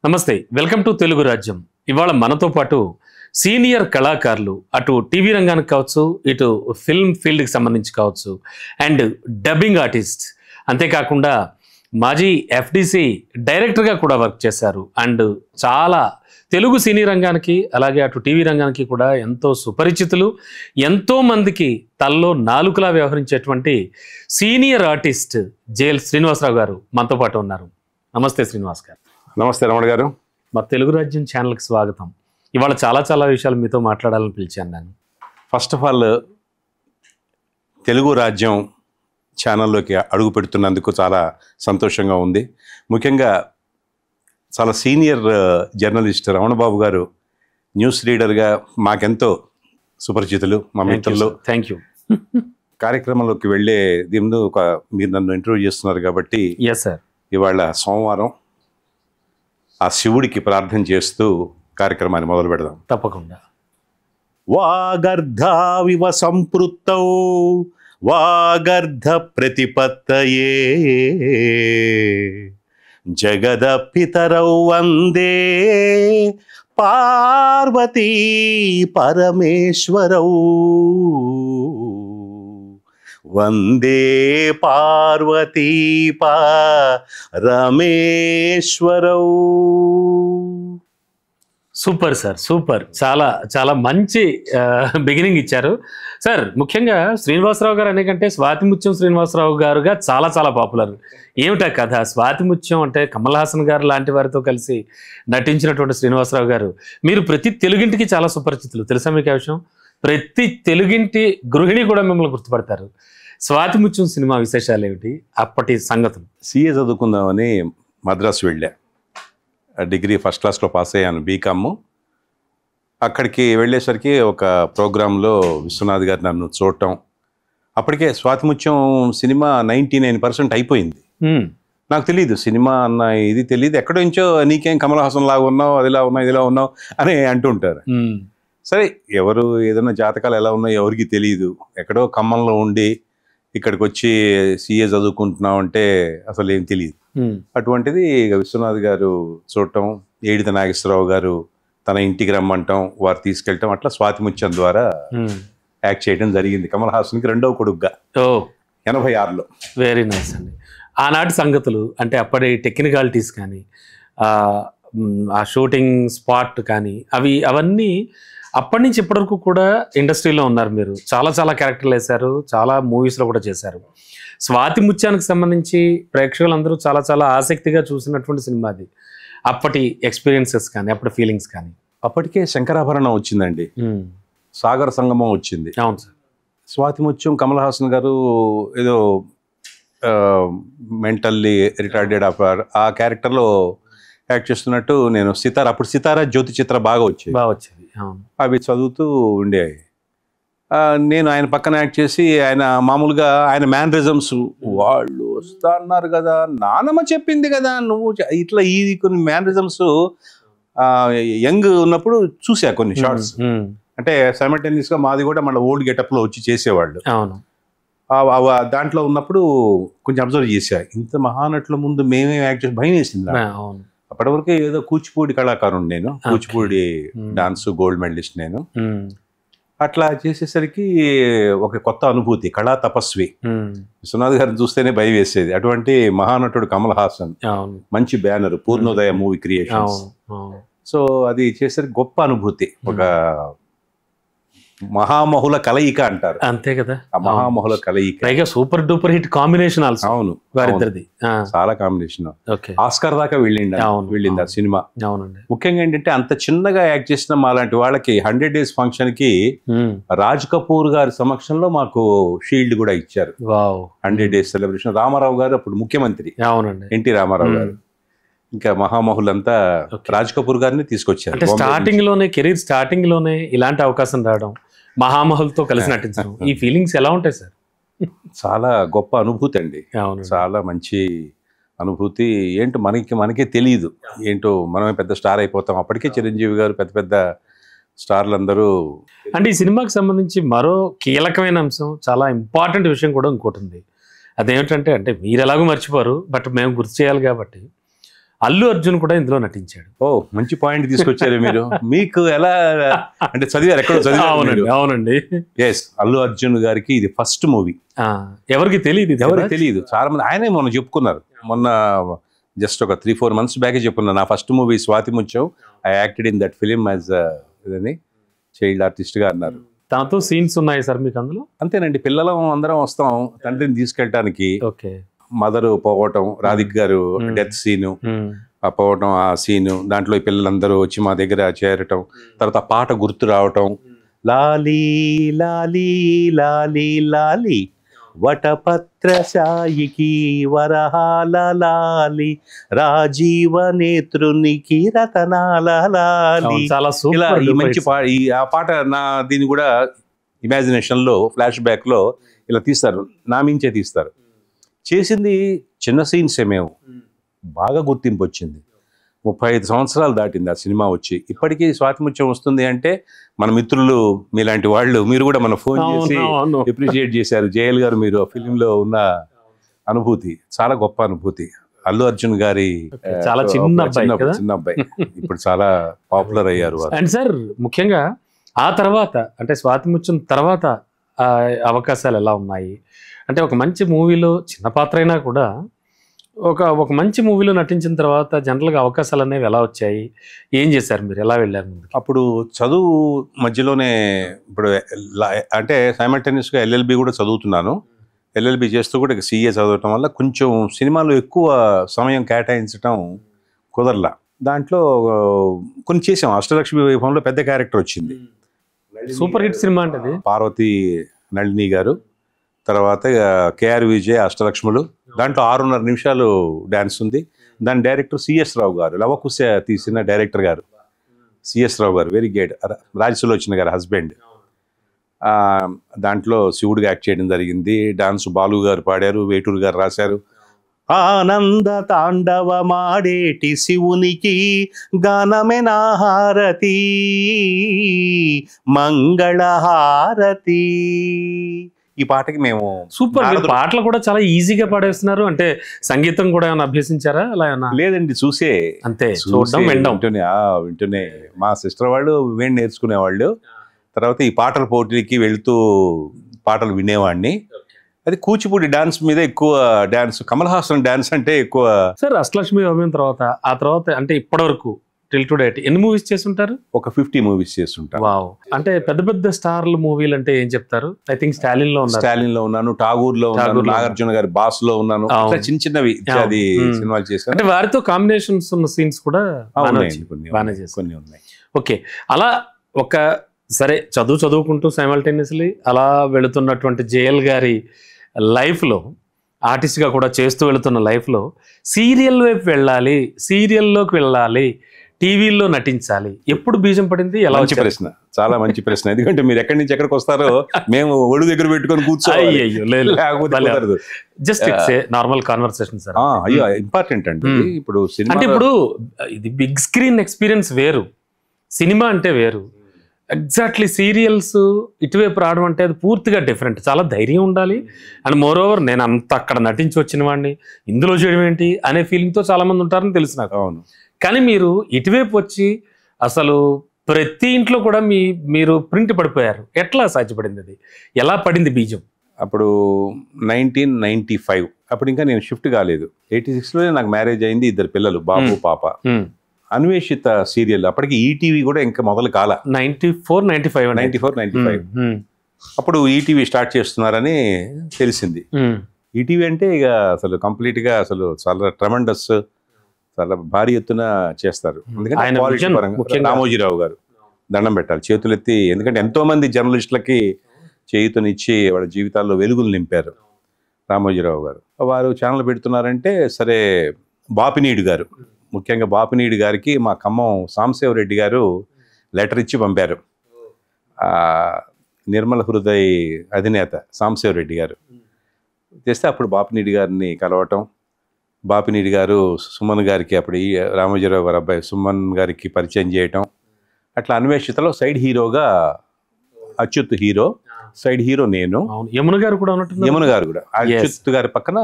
నమస్తే, welcome to Telugu రాజ్యం. ఇవాళ మనతో పాటు సీనియర్ కళాకారులు, అటు టీవీ రంగానికి కావచ్చు, ఇటు ఫిల్మ్ ఫీల్డ్కి సంబంధించి కావచ్చు, అండ్ డబ్బింగ్ ఆర్టిస్ట్, అంతేకాకుండా మాజీ ఎఫ్డిసి డైరెక్టర్గా కూడా వర్క్ చేశారు. అండ్ చాలా తెలుగు సినీ రంగానికి అలాగే అటు టీవీ రంగానికి కూడా ఎంతో సుపరిచితులు, ఎంతో మందికి తల్లో నాలుకలా వ్యవహరించేటువంటి సీనియర్ ఆర్టిస్ట్ జేఎల్ శ్రీనివాసరావు గారు మనతో పాటు ఉన్నారు. నమస్తే శ్రీనివాస్ గారు. నమస్తే రమణ గారు. మా తెలుగు రాజ్యం ఛానల్కి స్వాగతం. ఇవాళ చాలా విషయాలు మీతో మాట్లాడాలని పిలిచాను నేను. ఫస్ట్ ఆఫ్ ఆల్ తెలుగు రాజ్యం ఛానల్లోకి అడుగు పెడుతున్నందుకు చాలా సంతోషంగా ఉంది. ముఖ్యంగా చాలా సీనియర్ జర్నలిస్ట్ రమణబాబు గారు న్యూస్ రీడర్గా మాకెంతో సుపరిచితులు, మా మిత్రులు. Thank you. కార్యక్రమంలోకి వెళ్ళే దీని మీరు నన్ను ఇంటర్వ్యూ చేస్తున్నారు కాబట్టి సార్, ఇవాళ సోమవారం ఆ శివుడికి ప్రార్థన చేస్తూ కార్యక్రమాన్ని మొదలు పెడదాం. తప్పకుండా. వాగర్ధావివ సంపృత్తౌ వాగర్ధ ప్రతిపత్తయే జగద పితరౌ వందే పార్వతీ పరమేశ్వరౌ వందే పార్వతీ పరమేశ్వరౌ. Super sir, super. చాలా మంచి బిగినింగ్ ఇచ్చారు సార్. ముఖ్యంగా శ్రీనివాసరావు గారు అనేకంటే స్వాతిముత్యం శ్రీనివాసరావు గారుగా చాలా పాపులర్. ఏమిటా కథ? స్వాతిముత్యం అంటే కమల్ హాసన్ గారు లాంటి వారితో కలిసి నటించినటువంటి శ్రీనివాసరావు గారు, మీరు ప్రతి తెలుగింటికి చాలా సుపరిచితులు. తెలుసా మీకు ఆ విషయం? ప్రతి తెలుగింటి గృహిణి కూడా మిమ్మల్ని గుర్తుపడతారు. స్వాతిముత్యం సినిమా విశేషాలు ఏమిటి, అప్పటి సంగతులు? సిఏ చదువుకుందామని మద్రాసు వెళ్ళా. డిగ్రీ ఫస్ట్ క్లాస్లో పాస్ అయ్యాను, బీకామ్. అక్కడికి వెళ్ళేసరికి ఒక ప్రోగ్రాంలో విశ్వనాథ్ గారు నన్ను చూడటం, అప్పటికే స్వాతిముత్యం సినిమా 99% అయిపోయింది. నాకు తెలియదు సినిమా అన్న ఇది తెలియదు. ఎక్కడో నుంచో నీకేం కమల్ హాసన్ లాగా ఉన్నావు, అదిలా ఉన్నావు, ఇదిలా ఉన్నావు అని అంటుంటారు. సరే, ఎవరు ఏదైనా జాతకాలు ఎలా ఉన్నాయో ఎవరికి తెలియదు. ఎక్కడో ఖమ్మంలో ఉండి ఇక్కడికి వచ్చి సిఏ చదువుకుంటున్నాం అంటే అసలు ఏం తెలియదు. అటువంటిది విశ్వనాథ్ గారు చూడటం, ఏడిత నాగేశ్వరరావు గారు తన ఇంటికి రమ్మంటాం, వారు తీసుకెళ్ళటం, అట్లా స్వాతిముత్యం ద్వారా యాక్ట్ చేయడం జరిగింది. కమల్ హాసన్కి రెండవ కొడుకుగా 86లో. వెరీ నైస్ అండి. ఆనాటి సంగతులు అంటే అప్పటి టెక్నికాలిటీస్ కానీ, ఆ షూటింగ్ స్పాట్ కానీ, అవన్నీ అప్పటి నుంచి ఇప్పటివరకు కూడా ఇండస్ట్రీలో ఉన్నారు మీరు. చాలా క్యారెక్టర్లు వేశారు, చాలా మూవీస్లో కూడా చేశారు. స్వాతిముత్యానికి సంబంధించి ప్రేక్షకులందరూ చాలా ఆసక్తిగా చూసినటువంటి సినిమా అది. అప్పటి ఎక్స్పీరియన్సెస్ కానీ, అప్పటి ఫీలింగ్స్ కానీ. అప్పటికే శంకరాభరణం వచ్చిందండి, సాగర సంగమం వచ్చింది. అవును సార్. స్వాతిముత్యం కమల్ హాసన్ గారు ఏదో మెంటల్లీ రిటార్డెడ్ ఆ క్యారెక్టర్లో యాక్ట్ చేస్తున్నట్టు నేను అప్పుడు సితారా జ్యోతి చిత్ర బాగా వచ్చేది. అవి చదువుతూ ఉండేవి. నేను ఆయన పక్కన యాక్ట్ చేసి మామూలుగా ఆయన మ్యానరిజమ్స్, వాళ్ళు వస్తా అన్నారు కదా, నానమ్మ చెప్పింది కదా నువ్వు ఇట్లా, ఈ కొన్ని మ్యానరిజమ్స్ యంగ్ ఉన్నప్పుడు చూసా కొన్ని షార్ట్స్. అంటే సైమల్టేనియస్గా మాది కూడా మన ఓల్డ్ గెటప్లో వచ్చి చేసేవాళ్ళు. దాంట్లో ఉన్నప్పుడు కొంచెం అబ్జర్వ్ చేశా, ఇంత మహానటుల ముందు మేమే యాక్ట్ చేసి భయం వేసింది. అప్పటి వరకు ఏదో కూచిపూడి కళాకారుడు నేను, కూచిపూడి డాన్స్ గోల్డ్ మెడలిస్ట్ నేను. అట్లా చేసేసరికి ఒక కొత్త అనుభూతి, కళా తపస్వి. విశ్వనాథ్ గారిని చూస్తేనే భయం వేసేది. అటువంటి మహానటుడు కమల్ హాసన్, మంచి banner Purnodaya movie creations. So అది చేసరికి గొప్ప అనుభూతి, ఒక మహామహుల కలయిక అంటారు. అంతే కదా, ఆ మహామహుల కలయిక. పైగా సూపర్ డూపర్ హిట్ కాంబినేషన్. అవును, వారిద్దరిది చాలా కాంబినేషన్. ఆస్కార్ దాకా వెళ్ళింది ఆ సినిమా. ముఖ్యంగా ఏంటంటే అంత చిన్నగా యాక్ట్ చేసిన మాలాంటి వాళ్ళకి 100 days ఫంక్షన్ కి రాజ్ కపూర్ గారి సమక్షంలో మాకు షీల్డ్ కూడా ఇచ్చారు. 100 days సెలబ్రేషన్. రామారావు గారు అప్పుడు ముఖ్యమంత్రి, ఎన్టీ రామారావు గారు. ఇంకా మహామహులంతా రాజ్ కపూర్ గారిని తీసుకొచ్చారు. అంటే కెరీర్ స్టార్టింగ్ లోనే ఇలాంటి అవకాశం రావడం, మహామహులతో కలిసి నటించడం, ఈ ఫీలింగ్స్ ఎలా ఉంటాయి సార్? చాలా గొప్ప అనుభూతి అండి, చాలా మంచి అనుభూతి. ఏంటో మనకే తెలియదు ఏంటో, మనమే పెద్ద స్టార్ అయిపోతాం. అప్పటికే చిరంజీవి గారు, పెద్ద స్టార్లు అందరూ. అంటే ఈ సినిమాకి సంబంధించి మరో కీలకమైన అంశం, చాలా ఇంపార్టెంట్ విషయం కూడా ఇంకోటి ఉంది. అదేమిటంటే, అంటే మీరు ఎలాగో మర్చిపోరు, బట్ మేము గుర్తు చేయాలి కాబట్టి, అల్లు అర్జున్ కూడా ఇందులో నటించాడు. ఓ మంచి పాయింట్ తీసుకొచ్చారు మీరు. మీకు ఎలా అంటే చదివారు, ఎక్కడో చదివారు? అవునండి. ఎస్, అల్లు అర్జున్ గారికి ఇది ఫస్ట్ మూవీ. ఎవరికి తెలియదు, చాలా మంది ఆయనే మొన్న చెప్పుకున్నారు. మొన్న జస్ట్ ఒక 3-4 months బ్యాకే చెప్పుకున్నారు, నా first movie Swathi Muthyam, I acted in that film as ఇదని చైల్డ్ ఆర్టిస్ట్ గా అన్నారు. దాంతో సీన్స్ ఉన్నాయి సార్ మీకు అందులో? అంతేనండి, పిల్లలం అందరం వస్తాం తండ్రిని తీసుకెళ్ళటానికి. ఓకే. మదరు పోవటం, రాధిక్ గారు డెత్ సీను, ఆ పోవటం, ఆ సీను, దాంట్లో ఈ పిల్లలందరూ వచ్చి మా దగ్గర చేరటం, తర్వాత ఆ పాట గుర్తు రావటం, లాలీ లాలీ లాలీ లాలీ వటపత్ర సాయికి వరహాల లాలి రాజీవ నేత్రునికి రతనాల లాలి. చాలా ఇలా ఈ మంచి ఆ పాట నా దీన్ని కూడా ఇమాజినేషన్ లో ఫ్లాష్ బ్యాక్ లో ఇలా తీస్తారు, నా మించే తీస్తారు. చేసింది చిన్న సీన్సే, మేము బాగా గుర్తింపు వచ్చింది. 35 సంవత్సరాలు దాటింది ఆ సినిమా వచ్చి. ఇప్పటికీ స్వాతి ముత్యం వస్తుంది అంటే మన మిత్రులు మీలాంటి వాళ్ళు, మీరు కూడా మన ఫోన్ చేసి అప్రిషియేట్ చేశారు. జయల్ గారు, మీరు ఆ ఫిలింలో ఉన్న అనుభూతి చాలా గొప్ప అనుభూతి. అల్లు అర్జున్ గారి చాలా చిన్న అబ్బాయి ఇప్పుడు చాలా పాపులర్ అయ్యారు. అండ్ సార్ ముఖ్యంగా ఆ తర్వాత అంటే స్వాతి ముత్యం తర్వాత అవకాశాలు ఎలా ఉన్నాయి అంటే, ఒక మంచి మూవీలో చిన్న పాత్ర అయినా కూడా ఒక మంచి మూవీలో నటించిన తర్వాత జనరల్గా అవకాశాలు అనేవి ఎలా వచ్చాయి, ఏం చేశారు మీరు, ఎలా వెళ్ళారు ముందు? అప్పుడు చదువు మధ్యలోనే, ఇప్పుడు అంటే సైమల్టేనియస్గా ఎల్ఎల్బి కూడా చదువుతున్నాను. ఎల్ఎల్బి చేస్తూ కూడా సిఏ చదవటం వల్ల కొంచెం సినిమాలో ఎక్కువ సమయం కేటాయించడం కుదరలా. దాంట్లో కొన్ని చేసాం. అష్టలక్ష్మి వైభవంలో పెద్ద క్యారెక్టర్ వచ్చింది, సూపర్ హిట్ సినిమా అంటే పార్వతి నళిని గారు, తర్వాత కేఆర్ విజయ్ అష్టలక్ష్ములు. దాంట్లో 6.5 నిమిషాలు డ్యాన్స్ ఉంది. దాని డైరెక్టర్ సిఎస్ రావు గారు, లవకుశ తీసిన డైరెక్టర్ గారు సిఎస్ రావు గారు, వెరీ గ్రేట్. రాజసులోచన గారు హస్బెండ్. దాంట్లో శివుడిగా యాక్ట్ చేయడం జరిగింది. డాన్స్ బాలు గారు పాడారు, వేటూరు గారు రాశారు. ఆనంద తాండవ మాడేటి శివునికి గానమే నా హారతి మంగళహారతి. ఈ పాటకి మేము సూపర్. పాటలు కూడా చాలా ఈజీగా పాడేస్తున్నారు. అంటే సంగీతం కూడా ఏమైనా అభ్యసించారా? అలా లేదండి, చూసే అంతే, వింటూనే. మా సిస్టర్ వాళ్ళు వేణి నేర్చుకునేవాళ్ళు. తర్వాత ఈ పాటల పోటీలకి వెళ్తూ పాటలు వినేవాడిని. అది కూచిపూడి డాన్స్ మీద ఎక్కువ డాన్స్, కమల్ హాసన్ డాన్స్ అంటే ఎక్కువ. సార్ అష్టలక్ష్మి వైభవం తర్వాత ఆ తర్వాత అంటే ఇప్పటి వరకు టిల్ టు డేట్ ఎన్ని మూవీస్ చేస్తుంటారు? ఒక 50 మూవీస్ చేస్తుంటారు. వావ్. అంటే పెద్ద పెద్ద స్టార్ల మూవీలు అంటే ఏం చెప్తారు? ఐ థింక్ స్టాలిన్ లో ఉన్నాను, ఠాగూర్ లో ఉన్నాను, నాగార్జున గారి బాస్ లో ఉన్నాను. చిన్న చిన్నవి అది సినిమాలు చేశాను. అంటే వారితో కాంబినేషన్స్ ఉన్న సీన్స్ కూడా కొన్ని ఉన్నాయి. ఓకే. అలా ఒక సరే చదువుకుంటూ సైమల్టేనియస్లీ అలా వెళుతున్నటువంటి జేఎల్ గారి లైఫ్లో, ఆర్టిస్ట్గా కూడా చేస్తూ వెళుతున్న లైఫ్లో సీరియల్ వైపు వెళ్ళాలి, సీరియల్లోకి వెళ్ళాలి, టీవీల్లో నటించాలి, ఎప్పుడు బీజం పడింది? ఎలా? మంచి ప్రశ్న, చాలా మంచి ప్రశ్న. ఎందుకంటే మీరు ఎక్కడి నుంచి ఎక్కడికి వస్తారో మేము ఒళ్ళు దగ్గర పెట్టుకొని కూర్చోవాలి. Just it's a normal conversation sir. అయ్యో ఇంపార్టెంట్ అండి. ఇప్పుడు అంటే ఇప్పుడు ఇది బిగ్ స్క్రీన్ ఎక్స్పీరియన్స్ వేరు, సినిమా అంటే వేరు. ఎగ్జాక్ట్లీ సీరియల్స్ ఇటువైపు రావడం అంటే అది పూర్తిగా డిఫరెంట్. చాలా ధైర్యం ఉండాలి. అండ్ మోర్ ఓవర్ నేను అంత అక్కడ నటించి వచ్చిన వాడిని ఇందులో చేయడం ఏంటి అనే ఫీలింగ్తో చాలా మంది ఉంటారని తెలుసు నాకు. అవును. కానీ మీరు ఇటువైపు వచ్చి అసలు ప్రతి ఇంట్లో కూడా మీరు ప్రింట్ పడిపోయారు. ఎట్లా సాధ్యపడింది? అది ఎలా పడింది బీజం? అప్పుడు 1995, అప్పుడు ఇంకా నేను షిఫ్ట్ కాలేదు. 86లోనే నాకు మ్యారేజ్ అయింది, 2 పిల్లలు, బాబు పాప. అన్వేషిత సీరియల్ అప్పటికి ఈటీవీ కూడా ఇంకా మొదలు కాల. 94-95 అప్పుడు ఈటీవీ స్టార్ట్ చేస్తున్నారని తెలిసింది. ఈటీవీ అంటే ఇక అసలు కంప్లీట్ గా అసలు చాలా ట్రెమెండస్, చాలా భారీ ఎత్తున చేస్తారు. ఎందుకంటే రామోజీరావు గారు దండం పెట్టాలి, చేతులెత్తి. ఎందుకంటే ఎంతో మంది జర్నలిస్టులకి చేయుతనిచ్చి వాళ్ళ జీవితాల్లో వెలుగులు నింపారు రామోజీరావు గారు. వారు ఛానల్ పెడుతున్నారంటే సరే, బాపినీడు గారు, ముఖ్యంగా బాపినీడు గారికి మా ఖమ్మం సాంబశివరెడ్డి గారు లెటర్ ఇచ్చి పంపారు. నిర్మల హృదయ్ అధినేత సాంబశివరెడ్డి గారు చేస్తే అప్పుడు బాపినీడు గారిని కలవటం, బాపినీడు గారు సుమన్ గారికి, అప్పుడు ఈ రామోజీరావు గారు అబ్బాయి సుమన్ గారికి పరిచయం చేయటం. అట్లా అన్వేషితలో సైడ్ హీరోగా అచ్యుత్ హీరో, సైడ్ హీరో నేను. యమున గారు కూడా ఉన్నట్టు. యమున గారు కూడా అచ్యుత్ గారి పక్కన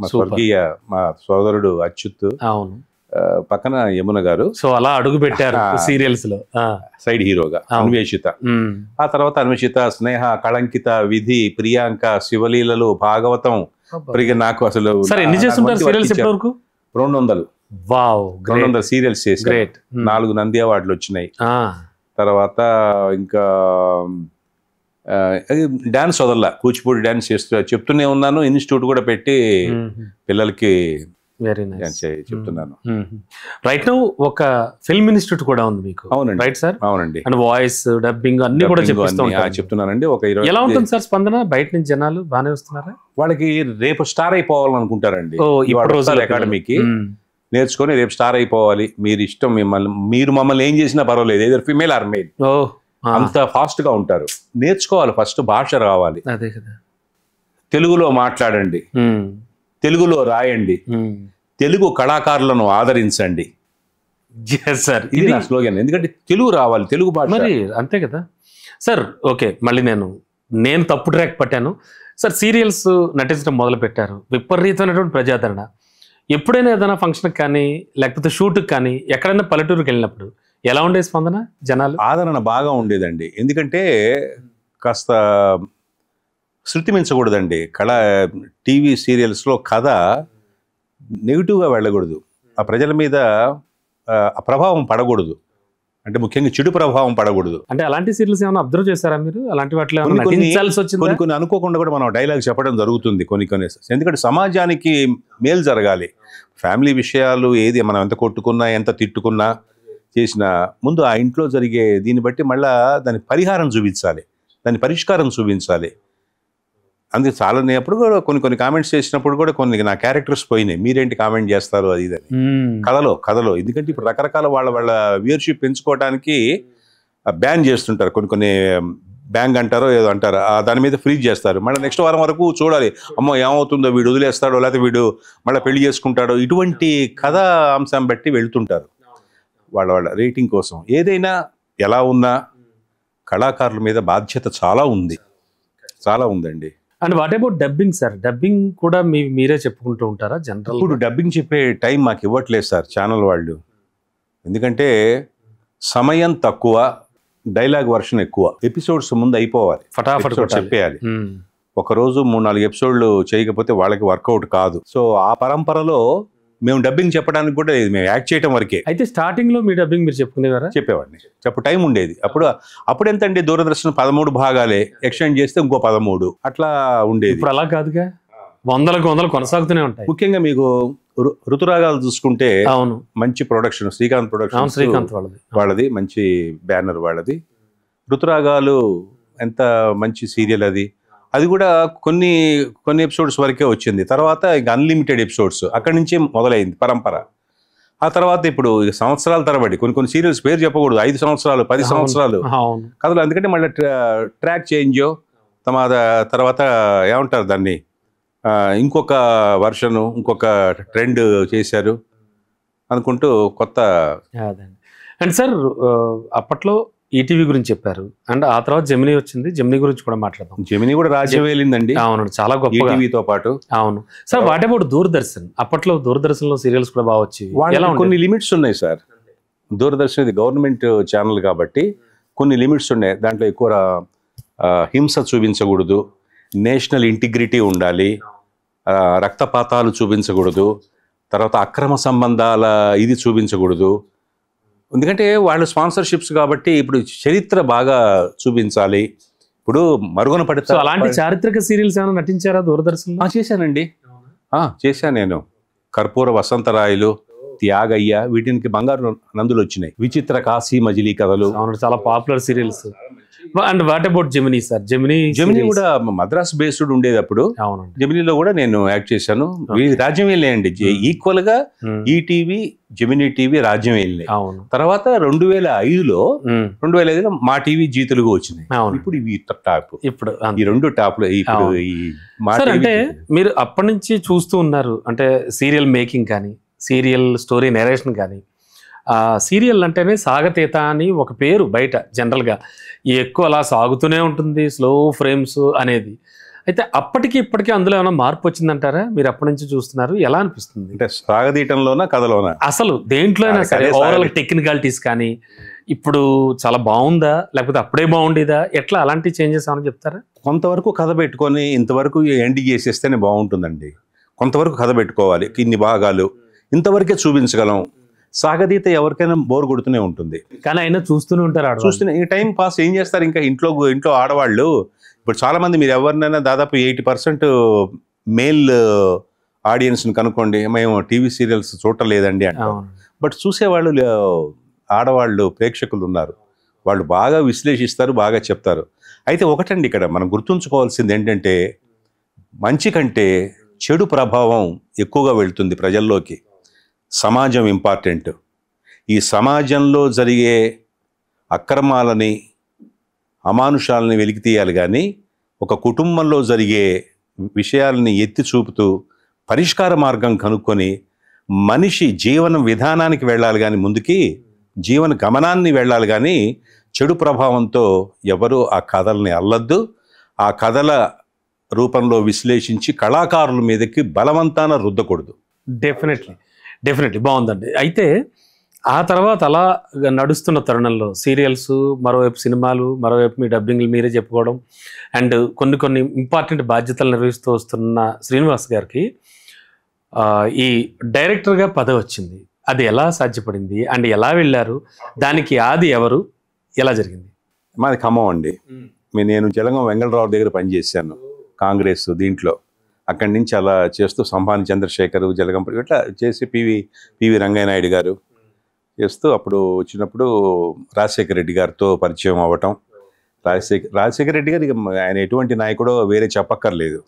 మా స్వర్గీయ మా సోదరుడు అచ్యుత్. పక్కన యమున గారు. సో అలా అడుగు పెట్టారు సీరియల్స్ లో సైడ్ హీరోగా అన్వేషిత. ఆ తర్వాత అన్వేషిత, స్నేహ, కళంకిత, విధి, ప్రియాంక, శివలీలలు, భాగవతం. నాకు అసలు ఎన్ని చేస్తుంటారు సీరియల్స్ ఇప్పటి వరకు? 200. వావ్, 200 సీరియల్స్ చేసి 4 నంది అవార్డులు వచ్చినాయి. తర్వాత ఇంకా డాన్స్ వదల్లా, కూచిపూడి డాన్స్ చెప్తూనే ఉన్నాను. ఇన్స్టిట్యూట్ కూడా పెట్టి పిల్లలకి వెరీ నైస్ చెప్తున్నాను. రైట్ నౌ ఒక ఫిల్మ్ ఇన్స్టిట్యూట్ కూడా ఉంది మీకు? అవునండి. Right sir? అవునండి. అండ్ వాయిస్ డబ్బింగ్ అన్ని కూడా చెప్తున్నానండి. ఒక 20. ఎలా ఉంటుంది సార్ స్పందన? బయట నుంచి జనాలు బాగానే వస్తున్నారా? వాళ్ళకి రేపు స్టార్ అయిపోవాలనుకుంటారండి. అకాడమీకి నేర్చుకొని రేపు స్టార్ అయిపోవాలి, మీరు ఇష్టం, మీరు మమ్మల్ని ఏం చేసినా పర్వాలేదు, ఏదో ఫిమేల్ ఆర్ మేల్, అంత ఫాస్ట్ గా ఉంటారు. నేర్చుకోవాలి, ఫస్ట్ భాష రావాలి. అదే కదా. తెలుగులో మాట్లాడండి, తెలుగులో రాయండి, తెలుగు కళాకారులను ఆదరించండి. ఇది నా స్లోగన్. ఎందుకంటే తెలుగు రావాలి, తెలుగు భాష. మరి అంతే కదా సార్. ఓకే, మళ్ళీ నేను తప్పు ట్రాక్ పట్టాను సార్. సీరియల్స్ నటించడం మొదలు పెట్టారు, విపరీతమైనటువంటి ప్రజాదరణ. ఎప్పుడైనా ఏదైనా ఫంక్షన్కి కానీ లేకపోతే షూట్కి కానీ ఎక్కడైనా పల్లెటూరుకి వెళ్ళినప్పుడు ఎలా ఉండే స్పందన? జనాలు ఆదరణ బాగా ఉండేదండి. ఎందుకంటే కాస్త శృతి మించకూడదండి. టీవీ సీరియల్స్లో కథ నెగిటివ్గా వెళ్ళకూడదు, ఆ ప్రజల మీద ఆ ప్రభావం పడకూడదు, అంటే ముఖ్యంగా చెడు ప్రభావం పడకూడదు. అంటే అలాంటి సీరియల్స్ ఏమైనా అబ్జర్వ్ చేశారా మీరు? అలాంటి వాటిలో కొన్ని అనుకోకుండా కూడా మనం డైలాగ్ చెప్పడం జరుగుతుంది కొన్ని. ఎందుకంటే సమాజానికి మేలు జరగాలి. ఫ్యామిలీ విషయాలు ఏది మనం ఎంత కొట్టుకున్నా ఎంత తిట్టుకున్నా చేసిన ముందు ఆ ఇంట్లో జరిగే దీన్ని బట్టి మళ్ళా దాని పరిహారం చూపించాలి, దాని పరిష్కారం చూపించాలి. అందుకే చాలా నేప్పుడు కూడా కొన్ని కామెంట్స్ చేసినప్పుడు కూడా కొన్ని నా క్యారెక్టర్స్ పోయినాయి, మీరేంటి కామెంట్ చేస్తారు అది ఇదని కథలో. ఎందుకంటే ఇప్పుడు రకరకాల వాళ్ళ వ్యూయర్షిప్ పెంచుకోవడానికి బ్యాన్ చేస్తుంటారు, కొన్ని బ్యాంక్ అంటారో ఏదో అంటారు, దాని మీద ఫ్రీజ్ చేస్తారు. మళ్ళీ నెక్స్ట్ వారం వరకు చూడాలి, అమ్మో ఏమవుతుందో, వీడు వదిలేస్తాడో లేకపోతే వీడు మళ్ళీ పెళ్లి చేసుకుంటాడో, ఇటువంటి కథా అంశం బట్టి వెళ్తుంటారు వాళ్ళ రేటింగ్ కోసం. ఏదైనా ఎలా ఉన్నా కళాకారుల మీద బాధ్యత చాలా ఉందండి. And what about dubbing sir? Dubbing కూడా మీరే చెప్పుకుంటూ ఉంటారా జనరల్? ఇప్పుడు డబ్బింగ్ చెప్పే టైం మాకు ఇవ్వట్లేదు సార్ ఛానల్ వాళ్ళు. ఎందుకంటే సమయం తక్కువ, డైలాగ్ వర్షన్ ఎక్కువ. ఎపిసోడ్స్ ముందు అయిపోవాలి, ఫటాఫట్ చెప్పేయాలి. ఒకరోజు 3-4 ఎపిసోడ్లు చేయకపోతే వాళ్ళకి వర్కౌట్ కాదు. సో ఆ పరంపరలో మేము డబ్బింగ్ చెప్పడానికి కూడా లేదు, మేము యాక్ట్ చేయడం వరకే. అయితే స్టార్టింగ్ లో మీ డబ్బింగ్ మీరు చెప్పుకునేవారా? చెప్పేవాడిని. టైం ఉండేది. అప్పుడు ఎంతండి, దూరదర్శన్ 13 భాగాలే, ఎక్స్టెండ్ చేస్తే ఇంకో 13 అట్లా ఉండేది. ఇప్పుడు అలా కాదుగా, వందలు కొనసాగుతూనే ఉంటాయి. ముఖ్యంగా మీకు ఋతురాగాలు చూసుకుంటే అవును, మంచి ప్రొడక్షన్, శ్రీకాంత్ వాళ్ళది మంచి బ్యానర్ వాళ్ళది. ఋతురాగాలు ఎంత మంచి సీరియల్ అది కూడా కొన్ని ఎపిసోడ్స్ వరకే వచ్చింది. తర్వాత ఇంకా అన్లిమిటెడ్ ఎపిసోడ్స్ అక్కడి నుంచే మొదలైంది పరంపర. ఆ తర్వాత ఇప్పుడు సంవత్సరాల తరబడి కొన్ని సీరియల్స్ పేరు చెప్పకూడదు, 5 సంవత్సరాలు 10 సంవత్సరాలు కథలు. అందుకంటే మళ్ళీ ట్రాక్ చేంజో తర్వాత ఏమంటారు దాన్ని, ఇంకొక వర్షను, ఇంకొక ట్రెండ్ చేశారు అనుకుంటూ కొత్త. అండ్ సార్ అప్పట్లో ఈటీవీ గురించి చెప్పారు, అండ్ ఆ తర్వాత జెమినీ వచ్చింది, జెమినీ గురించి కూడా మాట్లాడదాం. జెమినీ కూడా రాజ్యం వెళ్ళిందండి. అవును, చాలా గొప్ప. ఈటీవీతో పాటు. అవును సార్. What about Doordarshan? అప్పట్లో దూరదర్శన్ లో సీరియల్స్ కూడా బాగా వచ్చి కొన్ని లిమిట్స్ ఉన్నాయి సార్. దూరదర్శన్ ఇది గవర్నమెంట్ ఛానల్ కాబట్టి కొన్ని లిమిట్స్ ఉన్నాయి. దాంట్లో ఎక్కువ హింస చూపించకూడదు, నేషనల్ ఇంటిగ్రిటీ ఉండాలి, రక్తపాతాలు చూపించకూడదు, తర్వాత అక్రమ సంబంధాల ఇది చూపించకూడదు. ఎందుకంటే వాళ్ళు స్పాన్సర్షిప్స్ కాబట్టి ఇప్పుడు చరిత్ర బాగా చూపించాలి. ఇప్పుడు మరుగున పడితే అలాంటి చారిత్రక సీరియల్స్ ఏమైనా నటించారా దూరదర్శన్? చేశానండి, చేశాను నేను. కర్పూర వసంతరాయలు, త్యాగయ్య, వీటికి బంగారు నందులు వచ్చినాయి. విచిత్ర కాశీ మజిలీ కథలు, చాలా popular serials. And what about Gemini sir? Gemini కూడా మద్రాస్ బేస్డ్ ఉండేది అప్పుడు. జెమినీలో కూడా నేను యాక్ట్ చేశాను. రాజ్యం వెళ్ళినాయండి ఈక్వల్ గా. ఈటీవీ, జెమినీ టీవీ, రాజ్యం వెళ్ళినాయి. తర్వాత 2005లో మా టీవీ జీ తెలుగు వచ్చినాయి. ఇప్పుడు ఇవి టాప్, ఇప్పుడు ఈ 2 టాప్లు. ఇప్పుడు అంటే మీరు అప్పటి నుంచి చూస్తూ ఉన్నారు, అంటే సీరియల్ మేకింగ్ కానీ, సీరియల్ స్టోరీ నెరేషన్ కానీ. సీరియల్ అంటేనే సాగతీత అని ఒక పేరు బయట జనరల్గా, ఎక్కువ అలా సాగుతూనే ఉంటుంది, స్లో ఫ్రేమ్స్ అనేది. అయితే అప్పటికి ఇప్పటికీ అందులో ఏమైనా మార్పు వచ్చిందంటారా? మీరు అప్పటి నుంచి చూస్తున్నారు, ఎలా అనిపిస్తుంది? అంటే సాగదీయటంలోనా కథలోనా? అసలు దేంట్లో అయినా సరే ఓవరాల్ టెక్నికాలిటీస్ కానీ ఇప్పుడు చాలా బాగుందా, లేకపోతే అప్పుడే బాగుండేదా, ఎట్లా అలాంటి చేంజెస్ ఏమైనా చెప్తారా? కొంతవరకు కథ పెట్టుకొని ఇంతవరకు ఎండ్ చేసేస్తేనే బాగుంటుందండి. కొంతవరకు కథ పెట్టుకోవాలి, ఇన్ని భాగాలు ఇంతవరకే చూపించగలం. సాగదీత ఎవరికైనా బోర్ కొడుతూనే ఉంటుంది, కానీ అయినా చూస్తూనే ఉంటారు. చూస్తూనే ఈ టైం పాస్ ఏం చేస్తారు ఇంకా ఇంట్లో ఆడవాళ్ళు. ఇప్పుడు చాలా మంది మీరు ఎవరినైనా దాదాపు 80% మేల్ ఆడియన్స్ని కనుక్కోండి, మేము టీవీ సీరియల్స్ చూడలేదండి అంటారు. బట్ చూసేవాళ్ళు ఆడవాళ్ళు ప్రేక్షకులు ఉన్నారు, వాళ్ళు బాగా విశ్లేషిస్తారు, బాగా చెప్తారు. అయితే ఒకటండి ఇక్కడ మనం గుర్తుంచుకోవాల్సింది ఏంటంటే, మంచి కంటే చెడు ప్రభావం ఎక్కువగా వెళ్తుంది ప్రజల్లోకి. సమాజం ఇంపార్టెంట్. ఈ సమాజంలో జరిగే అక్రమాలని అమానుషాలని వెలికి తీయాలి, కానీ ఒక కుటుంబంలో జరిగే విషయాలని ఎత్తి చూపుతూ పరిష్కార మార్గం కనుక్కొని మనిషి జీవన విధానానికి వెళ్ళాలి, కానీ ముందుకి జీవన గమనాన్ని వెళ్ళాలి, కానీ చెడు ప్రభావంతో ఎవరు ఆ కథల్ని అల్లద్దు. ఆ కథల రూపంలో విశ్లేషించి కళాకారుల మీదకి బలవంతాన రుద్దకూడదు. డెఫినెట్లీ బాగుందండి. అయితే ఆ తర్వాత అలా నడుస్తున్న తరుణంలో సీరియల్స్, మరోవైపు సినిమాలు, మరోవైపు మీ డబ్బింగ్లు మీరే చెప్పుకోవడం, అండ్ కొన్ని ఇంపార్టెంట్ బాధ్యతలు నిర్వహిస్తూ వస్తున్న శ్రీనివాస్ గారికి ఈ డైరెక్టర్గా పదవి వచ్చింది. అది ఎలా సాధ్యపడింది అండ్ ఎలా వెళ్ళారు? దానికి ఆది ఎవరు, ఎలా జరిగింది? మాది ఖమ్మం అండి. నేను జలగం వెంగళరావు దగ్గర పనిచేశాను, కాంగ్రెస్ దీంట్లో. అక్కడి నుంచి అలా చేస్తూ సంభాని చంద్రశేఖర్, జలగం ఇట్లా చేసి పివి రంగయ్యనాయుడు గారు చేస్తూ అప్పుడు వచ్చినప్పుడు రాజశేఖర రెడ్డి గారితో పరిచయం అవ్వటం. రాజశేఖర రెడ్డి గారు ఆయన ఎటువంటి నాయకుడో వేరే చెప్పక్కర్లేదు.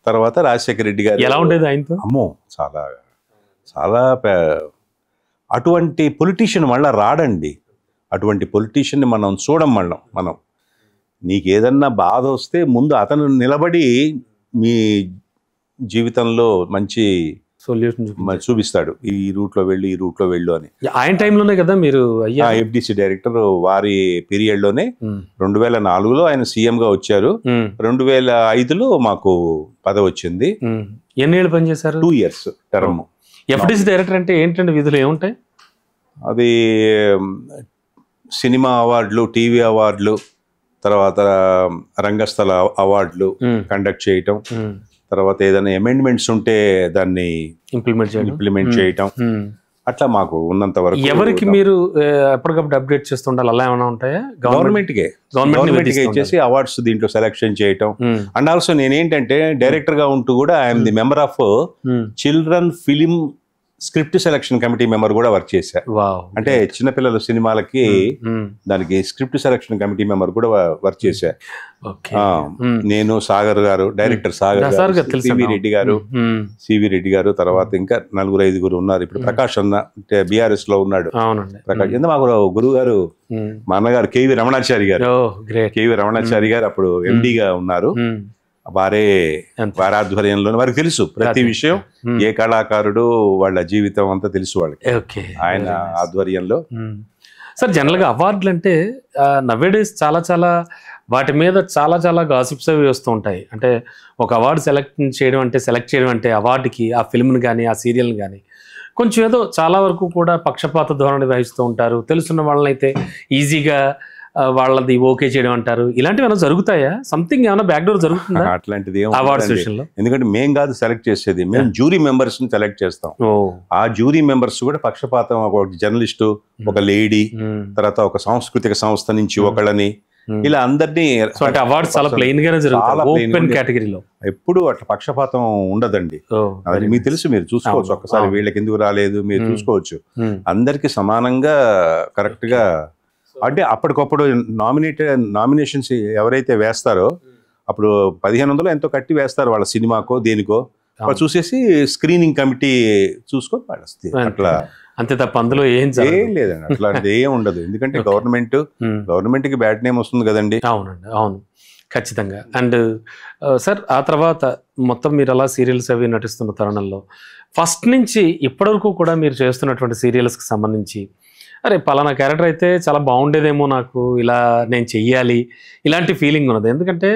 తర్వాత రాజశేఖర రెడ్డి గారు ఎలా ఉండేది ఆయనతో? అమ్మో, చాలా చాలా అటువంటి పొలిటీషియన్ మళ్ళీ రాడండి. అటువంటి పొలిటీషియన్ని మనం మనం నీకు ఏదన్నా బాధ వస్తే ముందు అతను నిలబడి మీ జీవితంలో మంచి సొల్యూషన్ చూపిస్తాడు. ఈ రూట్లో వెళ్ళు అని. ఆయన టైంలోనే కదా మీరు ఎఫ్డిసి డైరెక్టర్. వారి పీరియడ్లోనే 2004లో ఆయన సీఎంగా వచ్చారు. 2005లో మాకు పదవి వచ్చింది. ఎన్ని ఏళ్ళు పనిచేశారు? 2 years టర్మ్. ఎఫ్డిసి డైరెక్టర్ అంటే ఏంటంటే విధులు ఏముంటాయి? అది సినిమా అవార్డులు, టీవీ అవార్డులు, తర్వాత రంగస్థల అవార్డులు కండక్ట్ చేయటం, తర్వాత ఏదైనా అమెండ్మెంట్స్ ఉంటే దాన్ని ఇంప్లిమెంట్ చేయటం. అట్లా మాకు ఉన్నంత వరకు. ఎవరికి మీరు ఎప్పటికప్పుడు అప్డేట్ చేస్తుండాలి, అలా ఏమైనా ఉంటాయా? గవర్నమెంట్కే ఇచ్చేసి అవార్డ్స్ దీంట్లో సెలెక్షన్ చేయటం. అండ్ ఆల్సో నేనేంటంటే డైరెక్టర్ గా ఉంటూ కూడా I'm the member of children film script selection committee member కూడా వర్క్ చేశా. అంటే చిన్నపిల్లల సినిమాలకి దానికి స్క్రిప్ట్ సెలక్షన్ కమిటీ మెంబర్ కూడా వర్క్ చేశా. నేను, సాగర్ గారు, డైరెక్టర్ సాగర్ గారు, సివి రెడ్డి గారు, తర్వాత ఇంకా 4-5 ఉన్నారు. ఇప్పుడు ప్రకాష్ అన్న బిఆర్ఎస్ లో ఉన్నాడు. ప్రకాష్ ఎంత మాకు గురువు గారు, మా అన్నగారు కేవి రమణాచారి గారు అప్పుడు ఎండిగా ఉన్నారు. వారి ఆధ్వర్యంలో వారికి తెలుసు ప్రతి విషయం, ఏ కళాకారుడు వాళ్ళ జీవితం అంతా తెలుసు వాళ్ళకి. ఆయన ఆధ్వర్యంలో. సార్, జనరల్ గా అవార్డులు అంటే నవేడేస్ చాలా వాటి మీద చాలా గాసిప్స్ అవి వస్తూ ఉంటాయి. అంటే ఒక అవార్డు సెలెక్ట్ చేయడం అంటే అవార్డుకి ఆ ఫిల్మ్ని కానీ ఆ సీరియల్ని కానీ కొంచెం ఏదో చాలా వరకు కూడా పక్షపాత ధోరణి వహిస్తూ ఉంటారు. తెలుసున్న వాళ్ళనైతే ఈజీగా వాళ్ళది ఓకే చేయడం అంటారు. ఇలాంటివి ఏమైనా జరుగుతాయా? సంథింగ్ ఏమైనా బ్యాక్డోర్ జరుగుతుందా అట్లాంటిది? ఎందుకంటే మేం కాదు సెలెక్ట్ చేసేది, మేము జ్యూరీ మెంబర్స్ ని సెలెక్ట్ చేస్తాం. ఆ జ్యూరీ మెంబర్స్ కూడా పక్షపాతం, ఒక జర్నలిస్టు, ఒక లేడీ, తర్వాత ఒక సాంస్కృతిక సంస్థ నుంచి ఒకళ్ళని, ఇలా అందరినీ. అవార్డ్స్ చాలా ప్లెయిన్ గానే జరుగుతాయి కేటగిరీలో. ఎప్పుడు అట్లా పక్షపాతం ఉండదండి. అది మీకు తెలుసు, మీరు చూసుకోవచ్చు. ఒక్కసారి వీళ్ళకి ఎందుకు రాలేదు మీరు చూసుకోవచ్చు. అందరికి సమానంగా కరెక్ట్ గా. అంటే అప్పటికప్పుడు నామినేషన్స్ ఎవరైతే వేస్తారో అప్పుడు 1500 ఎంతో కట్టి వేస్తారు వాళ్ళ సినిమాకో దేనికో. చూసేసి స్క్రీనింగ్ కమిటీ చూసుకొని వాళ్ళు అట్లా అంతే తప్ప అందులో ఏం లేదండి. అట్లాంటిది ఏం ఉండదు. ఎందుకంటే గవర్నమెంట్ కి బ్యాడ్ నేమ్ వస్తుంది కదండి. అవునండి, అవును, ఖచ్చితంగా. అండ్ సార్, ఆ తర్వాత మొత్తం మీరు అలా సీరియల్స్ అవి నటిస్తున్న తరుణంలో ఫస్ట్ నుంచి ఇప్పటి వరకు కూడా మీరు చేస్తున్నటువంటి సీరియల్స్కి సంబంధించి అరే పలానా క్యారెక్టర్ అయితే చాలా బాగుండేదేమో నాకు, ఇలా నేను చెయ్యాలి, ఇలాంటి ఫీలింగ్ ఉన్నది. ఎందుకంటే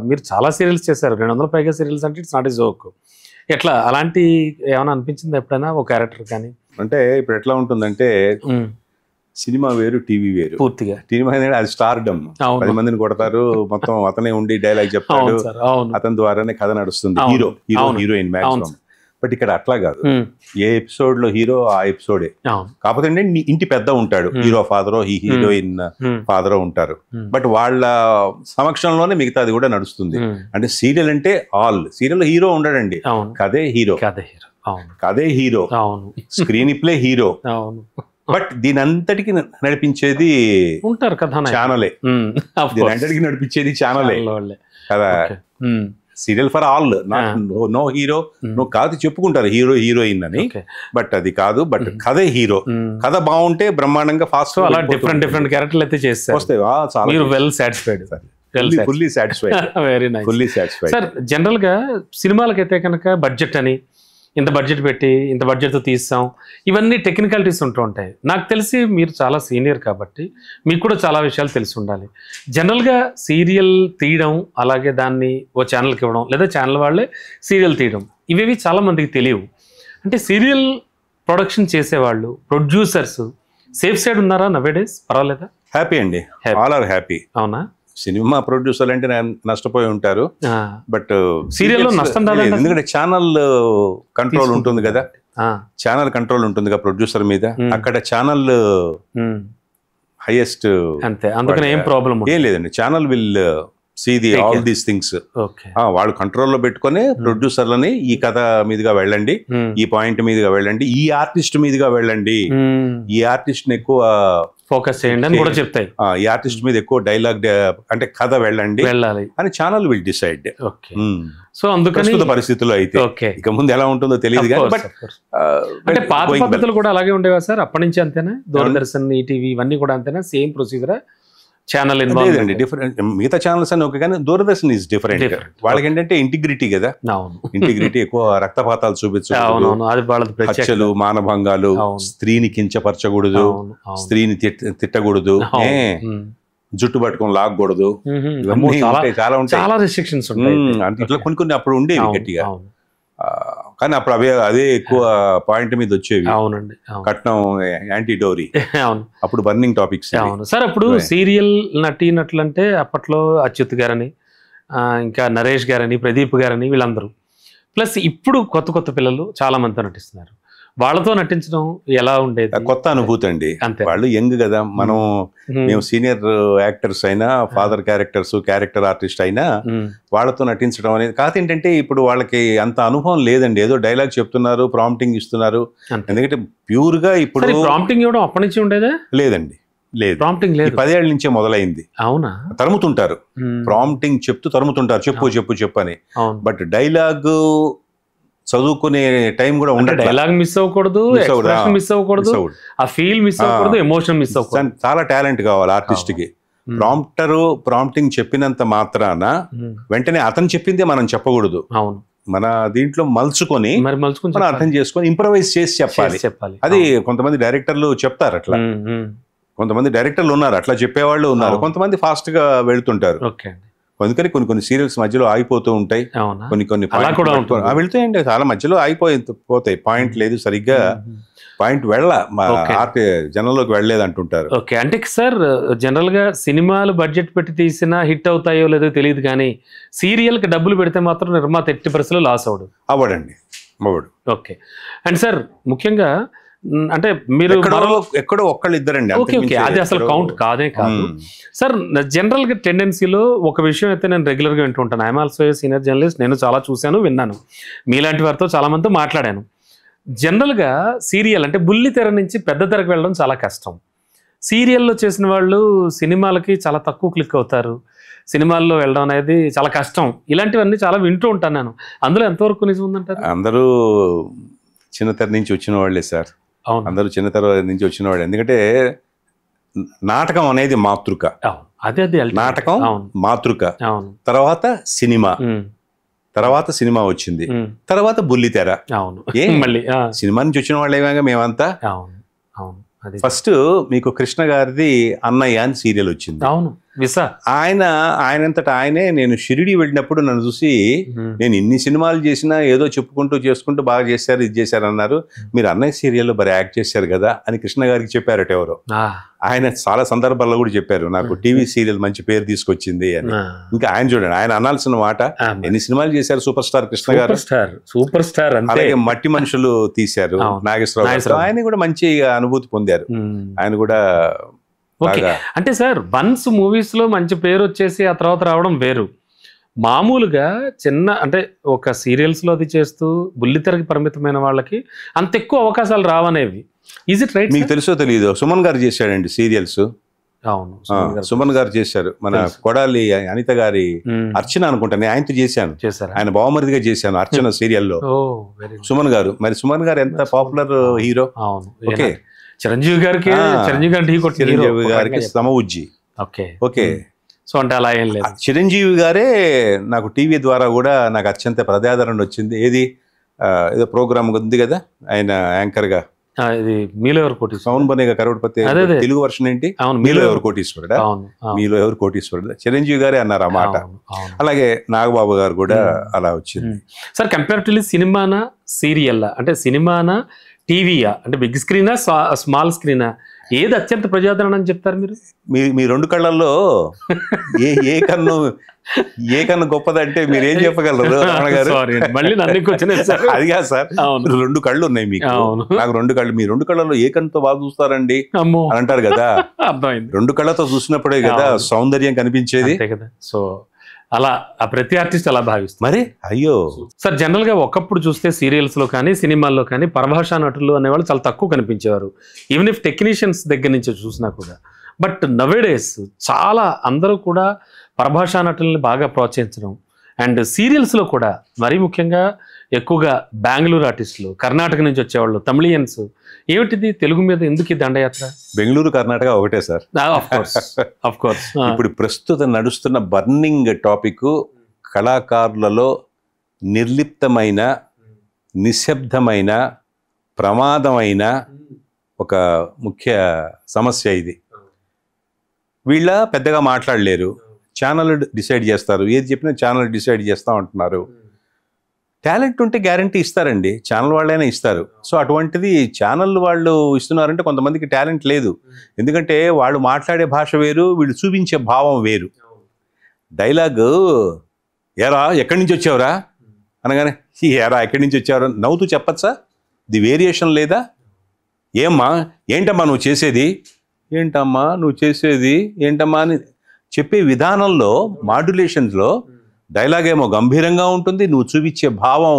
మీరు చాలా సీరియల్స్ చేశారు, 200 పైగా సీరియల్స్ అంటే ఇట్స్ నాట్ ఏ జోక్. ఎట్లా అలాంటి ఏమైనా అనిపించింది ఎప్పుడైనా ఒక క్యారెక్టర్ కానీ? అంటే ఇప్పుడు ఎట్లా ఉంటుందంటే సినిమా వేరు, టీవీ వేరు. పూర్తిగా సినిమా అనేది అది స్టార్డమ్, 10 మందిని కొడతారు, మొత్తం అతనే ఉండి డైలాగ్ చెప్తాడు, అతని ద్వారానే కథ నడుస్తుంది, హీరో హీరోయిన్ మ్యాక్సిమం. బట్ ఇక్కడ అట్లా కాదు, ఏ ఎపిసోడ్ లో హీరో ఆ ఎపిసోడే. కాకపోతే ఇంటి పెద్ద ఉంటాడు, హీరో ఫాదరో హీరోయిన్ ఫాదరో ఉంటారు, బట్ వాళ్ళ సమక్షంలోనే మిగతాది కూడా నడుస్తుంది. అంటే సీరియల్ అంటే సీరియల్ హీరో ఉండడండి, కథే హీరో, కథే hero, screen play hero. But దీని అంతటికి నడిపించేది ఉంటారు కదా ఛానలే, దీని అంతటికి నడిపించేది ఛానలే కదా. Serial for all, no hero no కాదు చెప్పుకుంటారు హీరో హీరోయిన్ అని, బట్ అది కాదు. బట్ కథే హీరో, కథ బాగుంటే బ్రహ్మాండంగా ఫాస్ట్ అలా డిఫరెంట్ క్యారెక్టర్లు అయితే చేస్తారు, వస్తాయి. Well satisfied, fully satisfied, very nice, fully satisfied. Sir general గా సినిమాలకైతే కనుక బడ్జెట్ అని, ఇంత బడ్జెట్ పెట్టి ఇంత బడ్జెట్తో తీస్తాం, ఇవన్నీ టెక్నికాలిటీస్ ఉంటూ ఉంటాయి. నాకు తెలిసి మీరు చాలా సీనియర్ కాబట్టి మీకు కూడా చాలా విషయాలు తెలిసి ఉండాలి. జనరల్గా సీరియల్ తీయడం, అలాగే దాన్ని ఓ ఛానల్కి ఇవ్వడం, లేదా ఛానల్ వాళ్ళే సీరియల్ తీయడం, ఇవేవి చాలా మందికి తెలియవు. అంటే సీరియల్ ప్రొడక్షన్ చేసేవాళ్ళు, ప్రొడ్యూసర్స్ సేఫ్ సైడ్ ఉన్నారా నవేడేస్? పర్వాలేదా? హ్యాపీ అండి, ఆల్ ఆర్ హ్యాపీ. అవునా? సినిమా ప్రొడ్యూసర్ అంటే నష్టపోయి ఉంటారు, బట్ సీరియల్లో నష్టం రాదు, ఎందుకంటే ఛానల్ కంట్రోల్ ఉంటుంది కదా, ఛానల్ కంట్రోల్ ఉంటుంది కదా ప్రొడ్యూసర్ మీద. అక్కడ ఛానల్ హైయెస్ట్ అంతే, అందుకని ఏం ప్రాబ్లం ఏం లేదండి. Channel will see the all these things. వాళ్ళు కంట్రోల్లో పెట్టుకొని ప్రొడ్యూసర్లని ఈ కథ మీదుగా వెళ్ళండి, ఈ పాయింట్ మీదుగా వెళ్ళండి, ఈ ఆర్టిస్ట్ మీదుగా వెళ్ళండి, ఈ ఆర్టిస్ట్ ని ఎక్కువ ఫోకస్ చేయండి అని కూడా చెప్తాయి, ఈ ఆర్టిస్ట్ మీద ఎక్కువ డైలాగ్ అంటే కథ వెళ్ళండి అని ఛానల్ విల్ డిసైడ్. సో అందుకని పరిస్థితుల్లో అయితే ఇక ముందు ఎలా ఉంటుందో తెలియదు కానీ, బట్ అంటే పాత పద్ధతులు కూడా అలాగే ఉండేవా సార్ అప్పటి నుంచి? అంతేనా? దూరదర్శన్, ఈటీవీ ఇవన్నీ కూడా అంతేనా? సేమ్ ప్రొసీజర్ ఛానల్ లేదండి, డిఫరెంట్. మిగతా ఛానల్స్ అని ఓకే కానీ దూరదర్శన్ ఈజ్ డిఫరెంట్. వాళ్ళకి ఏంటంటే ఇంటిగ్రిటీ కదా, ఇంటిగ్రిటీ ఎక్కువ, రక్తపాతాలు చూపించకూడదు, హత్యలు, మానభంగాలు, స్త్రీని కించపరచకూడదు, స్త్రీని తిట్టకూడదు, జుట్టు పట్టుకొని లాగకూడదు, చాలా ఉంటాయి, చాలా రెస్ట్రిక్షన్స్ ఉంటాయి. ఇట్లా కొన్ని అప్పుడు ఉండేవి గట్టిగా, కానీ అప్పుడు అదే ఎక్కువ పాయింట్ మీద వచ్చేవి. అవునండి, కట్నం, యాంటీ డోరీ, అప్పుడు బర్నింగ్ టాపిక్స్. అవును సార్. అప్పుడు సీరియల్ నటీనట్లంటే అప్పట్లో అచ్యుత్ గారని, ఇంకా నరేష్ గారని, ప్రదీప్ గారని, వీళ్ళందరూ. ప్లస్ ఇప్పుడు కొత్త పిల్లలు చాలా మంది నటిస్తున్నారు. వాళ్ళతో నటించడం ఎలా ఉండేది? కొత్త అనుభూతి అండి. వాళ్ళు యంగ్ కదా, మేము సీనియర్ యాక్టర్స్ అయినా, ఫాదర్ క్యారెక్టర్ ఆర్టిస్ట్ అయినా వాళ్ళతో నటించడం అనేది కాదు. ఏంటంటే ఇప్పుడు వాళ్ళకి అంత అనుభవం లేదండి, ఏదో డైలాగ్ చెప్తున్నారు, ప్రాంప్టింగ్ ఇస్తున్నారు. ఎందుకంటే ప్యూర్ గా ఇప్పుడు ప్రాంప్టింగ్ ఇవ్వడం అప్పటి నుంచి ఉండేదా? లేదండి, లేదు, ప్రాంప్టింగ్ లేదు, 10 ఏళ్ల నుంచే మొదలైంది. అవునా? తరుముతుంటారు, ప్రాంప్టింగ్ చెప్తూ తరుముతుంటారు, చెప్పు అని. బట్ డైలాగ్ చదువుకునే టైం కూడా ఉండదు, డైలాగ్ మిస్ అవ్వకూడదు, మిస్ అవ్వకూడదు, ఆ ఫీల్ మిస్ అవ్వకూడదు, ఎమోషన్ మిస్ అవ్వకూడదు. చాలా టాలెంట్ కావాలి ఆర్టిస్ట్ కి. ప్రాంప్టింగ్ చెప్పినంత మాత్రాన వెంటనే అతను చెప్పిందే మనం చెప్పకూడదు. అవును, మన దీంట్లో మలుచుకొని మనం అర్థం చేసుకొని ఇంప్రవైజ్ చేసి చెప్పాలి. అది కొంతమంది డైరెక్టర్లు చెప్తారు అట్లా, కొంతమంది డైరెక్టర్లు ఉన్నారు అట్లా చెప్పేవాళ్ళు ఉన్నారు, కొంతమంది ఫాస్ట్ గా వెళ్తుంటారు. అందుకని కొన్ని సీరియల్స్ మధ్యలో ఆగిపోతూ ఉంటాయి, కొన్ని వెళ్తాయండి, చాలా మధ్యలో పోతాయి. పాయింట్ లేదు, సరిగ్గా పాయింట్ జనంలోకి వెళ్ళలేదు అంటుంటారు. ఓకే, అంటే సార్ జనరల్ గా సినిమాలు బడ్జెట్ పెట్టి తీసినా హిట్ అవుతాయో లేదో తెలియదు కానీ సీరియల్ కి డబ్బులు పెడితే మాత్రం నిర్మాత 80% లాస్ అవ్వడండి. ఓకే. అండ్ సార్ ముఖ్యంగా అంటే మీరు ఎక్కడో ఒక్కళ్ళు ఇద్దరండి, అది అసలు కౌంట్ కాదు సార్. జనరల్ గా టెండెన్సీలో ఒక విషయం అయితే నేను రెగ్యులర్ గా వింటుంటాను, ఐఎమ్ ఆల్సో సీనియర్ జర్నలిస్ట్, నేను చాలా చూశాను, విన్నాను, మీలాంటి వారితో చాలా మందితో మాట్లాడాను. జనరల్ గా సీరియల్ అంటే బుల్లి తెర నుంచి పెద్ద తెరకు వెళ్ళడం చాలా కష్టం. సీరియల్లో చేసిన వాళ్ళు సినిమాలకి చాలా తక్కువ క్లిక్ అవుతారు, సినిమాల్లో వెళ్ళడం అనేది చాలా కష్టం. ఇలాంటివన్నీ చాలా వింటూ ఉంటాను నేను. అందులో ఎంతవరకు నిజం ఉందంటారు? అందరూ చిన్న తెర నుంచి వచ్చిన వాళ్ళే సార్, అందరూ చిన్న తెర నుంచి వచ్చిన వాళ్ళు. ఎందుకంటే నాటకం అనేది మాతృక, నాటకం మాతృక, తర్వాత సినిమా వచ్చింది, తర్వాత బుల్లి తెర. సినిమా నుంచి వచ్చిన వాళ్ళు ఏమైనా మేమంతా అది ఫస్ట్ మీకు కృష్ణ గారిది అన్నయ్య అని సీరియల్ వచ్చింది. అవును విసా. ఆయనంతటా ఆయనే, నేను షిరిడి వెళ్ళినప్పుడు నన్ను చూసి, నేను ఇన్ని సినిమాలు చేసినా ఏదో చెప్పుకుంటూ చేసుకుంటూ బాగా చేశారు, ఇది చేశారు అన్నారు, మీరు అన్నయ్య సీరియల్లో మరి యాక్ట్ చేశారు కదా అని కృష్ణ గారికి చెప్పారట ఎవరో. ఆయన చాలా సందర్భాల్లో కూడా చెప్పారు, నాకు టీవీ సీరియల్ మంచి పేరు తీసుకొచ్చింది అని. ఇంకా ఆయన చూడండి, ఆయన అనాల్సిన మాట, ఎన్ని సినిమాలు చేశారు సూపర్ స్టార్ కృష్ణ గారు, సూపర్ స్టార్. అలాగే మట్టి మనుషులు తీశారు నాగేశ్వరరావు, ఆయన కూడా మంచి అనుభూతి పొందారు. ఆయన కూడా అంటే సార్ వన్స్ మూవీస్ లో మంచి పేరు వచ్చేసి ఆ తర్వాత రావడం వేరు. మామూలుగా చిన్న అంటే ఒక సీరియల్స్ లో అది చేస్తూ బుల్లితెరకి పరిమితమైన వాళ్ళకి అంత ఎక్కువ అవకాశాలు రావనేవి. Is it right? మీకు తెలుసో తెలియదు, సుమన్ గారు చేశాడండి సీరియల్స్. అవును, సుమన్ గారు చేశారు. మన కొడాలి అనిత గారి అర్చన అనుకుంటా, నేను ఆయనతో చేశాను, ఆయన బావమరిదిగా చేశాను అర్చన సీరియల్లో సుమన్ గారు. మరి సుమన్ గారు ఎంత పాపులర్ హీరో. ఓకే, చిరంజీవి గారికి చిరంజీవి గారికి సమవుజ్జి. ఓకే, సో అంటే అలా ఏం లేదు. చిరంజీవి గారే నాకు టీవీ ద్వారా కూడా నాకు అత్యంత ప్రజాదరణ వచ్చింది. ఏది ఏదో ప్రోగ్రామ్ ఉంది కదా ఆయన యాంకర్ గా, ఇది మీలో ఎవరు కోటీశ్వరుడు, పవన్ బనేగా కరోడ్పతి, తెలుగు వర్షన్ ఏంటి, మీలో ఎవరు కోటీశ్వరుడా, మీలో ఎవరు కోటీశ్వరుడా, చిరంజీవి గారే అన్నారు ఆ మాట. అలాగే నాగబాబు గారు కూడా అలా వచ్చింది. సార్ కంపారిటివ్లీ సినిమానా సీరియల్, అంటే సినిమానా టీవీయా, అంటే బిగ్ స్క్రీనా స్మాల్ స్క్రీనా, ఏది అత్యంత ప్రజాదరణ అని చెప్తారు మీరు? మీ రెండు కళ్ళల్లో ఏ కన్ను గొప్పదంటే మీరు ఏం చెప్పగలరు రమణ గారు? అది కాదు సార్, రెండు కళ్ళు ఉన్నాయి మీకు, నాకు రెండు కళ్ళు, మీ రెండు కళ్ళలో ఏ కన్నుతో బాగా చూస్తారండి అని అంటారు కదా. రెండు కళ్ళతో చూసినప్పుడే కదా సౌందర్యం కనిపించేది కదా. సో అలా ఆ ప్రతి ఆర్టిస్ట్ అలా భావిస్తారు మరి. అయ్యో సార్, జనరల్ గా ఒకప్పుడు చూస్తే సీరియల్స్ లో కానీ సినిమాల్లో కానీ పరభాషా నటులు అనేవాళ్ళు చాలా తక్కువ కనిపించేవారు, ఈవెన్ ఇఫ్ టెక్నీషియన్స్ దగ్గర నుంచి చూసినా కూడా. బట్ నవేడేస్ చాలా అందరూ కూడా పరభాషా నటుల్ని బాగా ప్రోత్సహించడం, అండ్ సీరియల్స్లో కూడా మరీ ముఖ్యంగా ఎక్కువగా బెంగళూరు ఆర్టిస్టులు, కర్ణాటక నుంచి వచ్చేవాళ్ళు, తమిళియన్స్. ఏమిటిది తెలుగు మీద ఎందుకు ఈ దండయాత్ర? బెంగళూరు కర్ణాటక ఒకటే సార్. Of course. ఇప్పుడు ప్రస్తుతం నడుస్తున్న బర్నింగ్ టాపిక్ కళాకారులలో నిర్లిప్తమైన, నిశ్శబ్దమైన, ప్రమాదమైన ఒక ముఖ్య సమస్య ఇది. వీళ్ళ పెద్దగా మాట్లాడలేరు, ఛానల్ డిసైడ్ చేస్తారు, ఏది చెప్పినా ఛానల్ డిసైడ్ చేస్తూ ఉంటున్నారు. టాలెంట్ ఉంటే గ్యారంటీ ఇస్తారండి, ఛానల్ వాళ్ళైనా ఇస్తారు. సో అటువంటిది ఛానల్ వాళ్ళు ఇస్తున్నారంటే కొంతమందికి టాలెంట్ లేదు. ఎందుకంటే వాళ్ళు మాట్లాడే భాష వేరు, వీళ్ళు చూపించే భావం వేరు. డైలాగ్ ఎరా ఎక్కడి నుంచి వచ్చావురా అనగానే ఎరా ఎక్కడి నుంచి వచ్చావురా నవ్వుతూ చెప్పచ్చా? ది వేరియేషన్ లేదా? ఏమ్మా ఏంటమ్మా నువ్వు చేసేది, ఏంటమ్మా నువ్వు చేసేది ఏంటమ్మా అని చెప్పే విధానంలో, మాడ్యులేషన్స్లో డైలాగ్ ఏమో గంభీరంగా ఉంటుంది, నువ్వు చూపించే భావం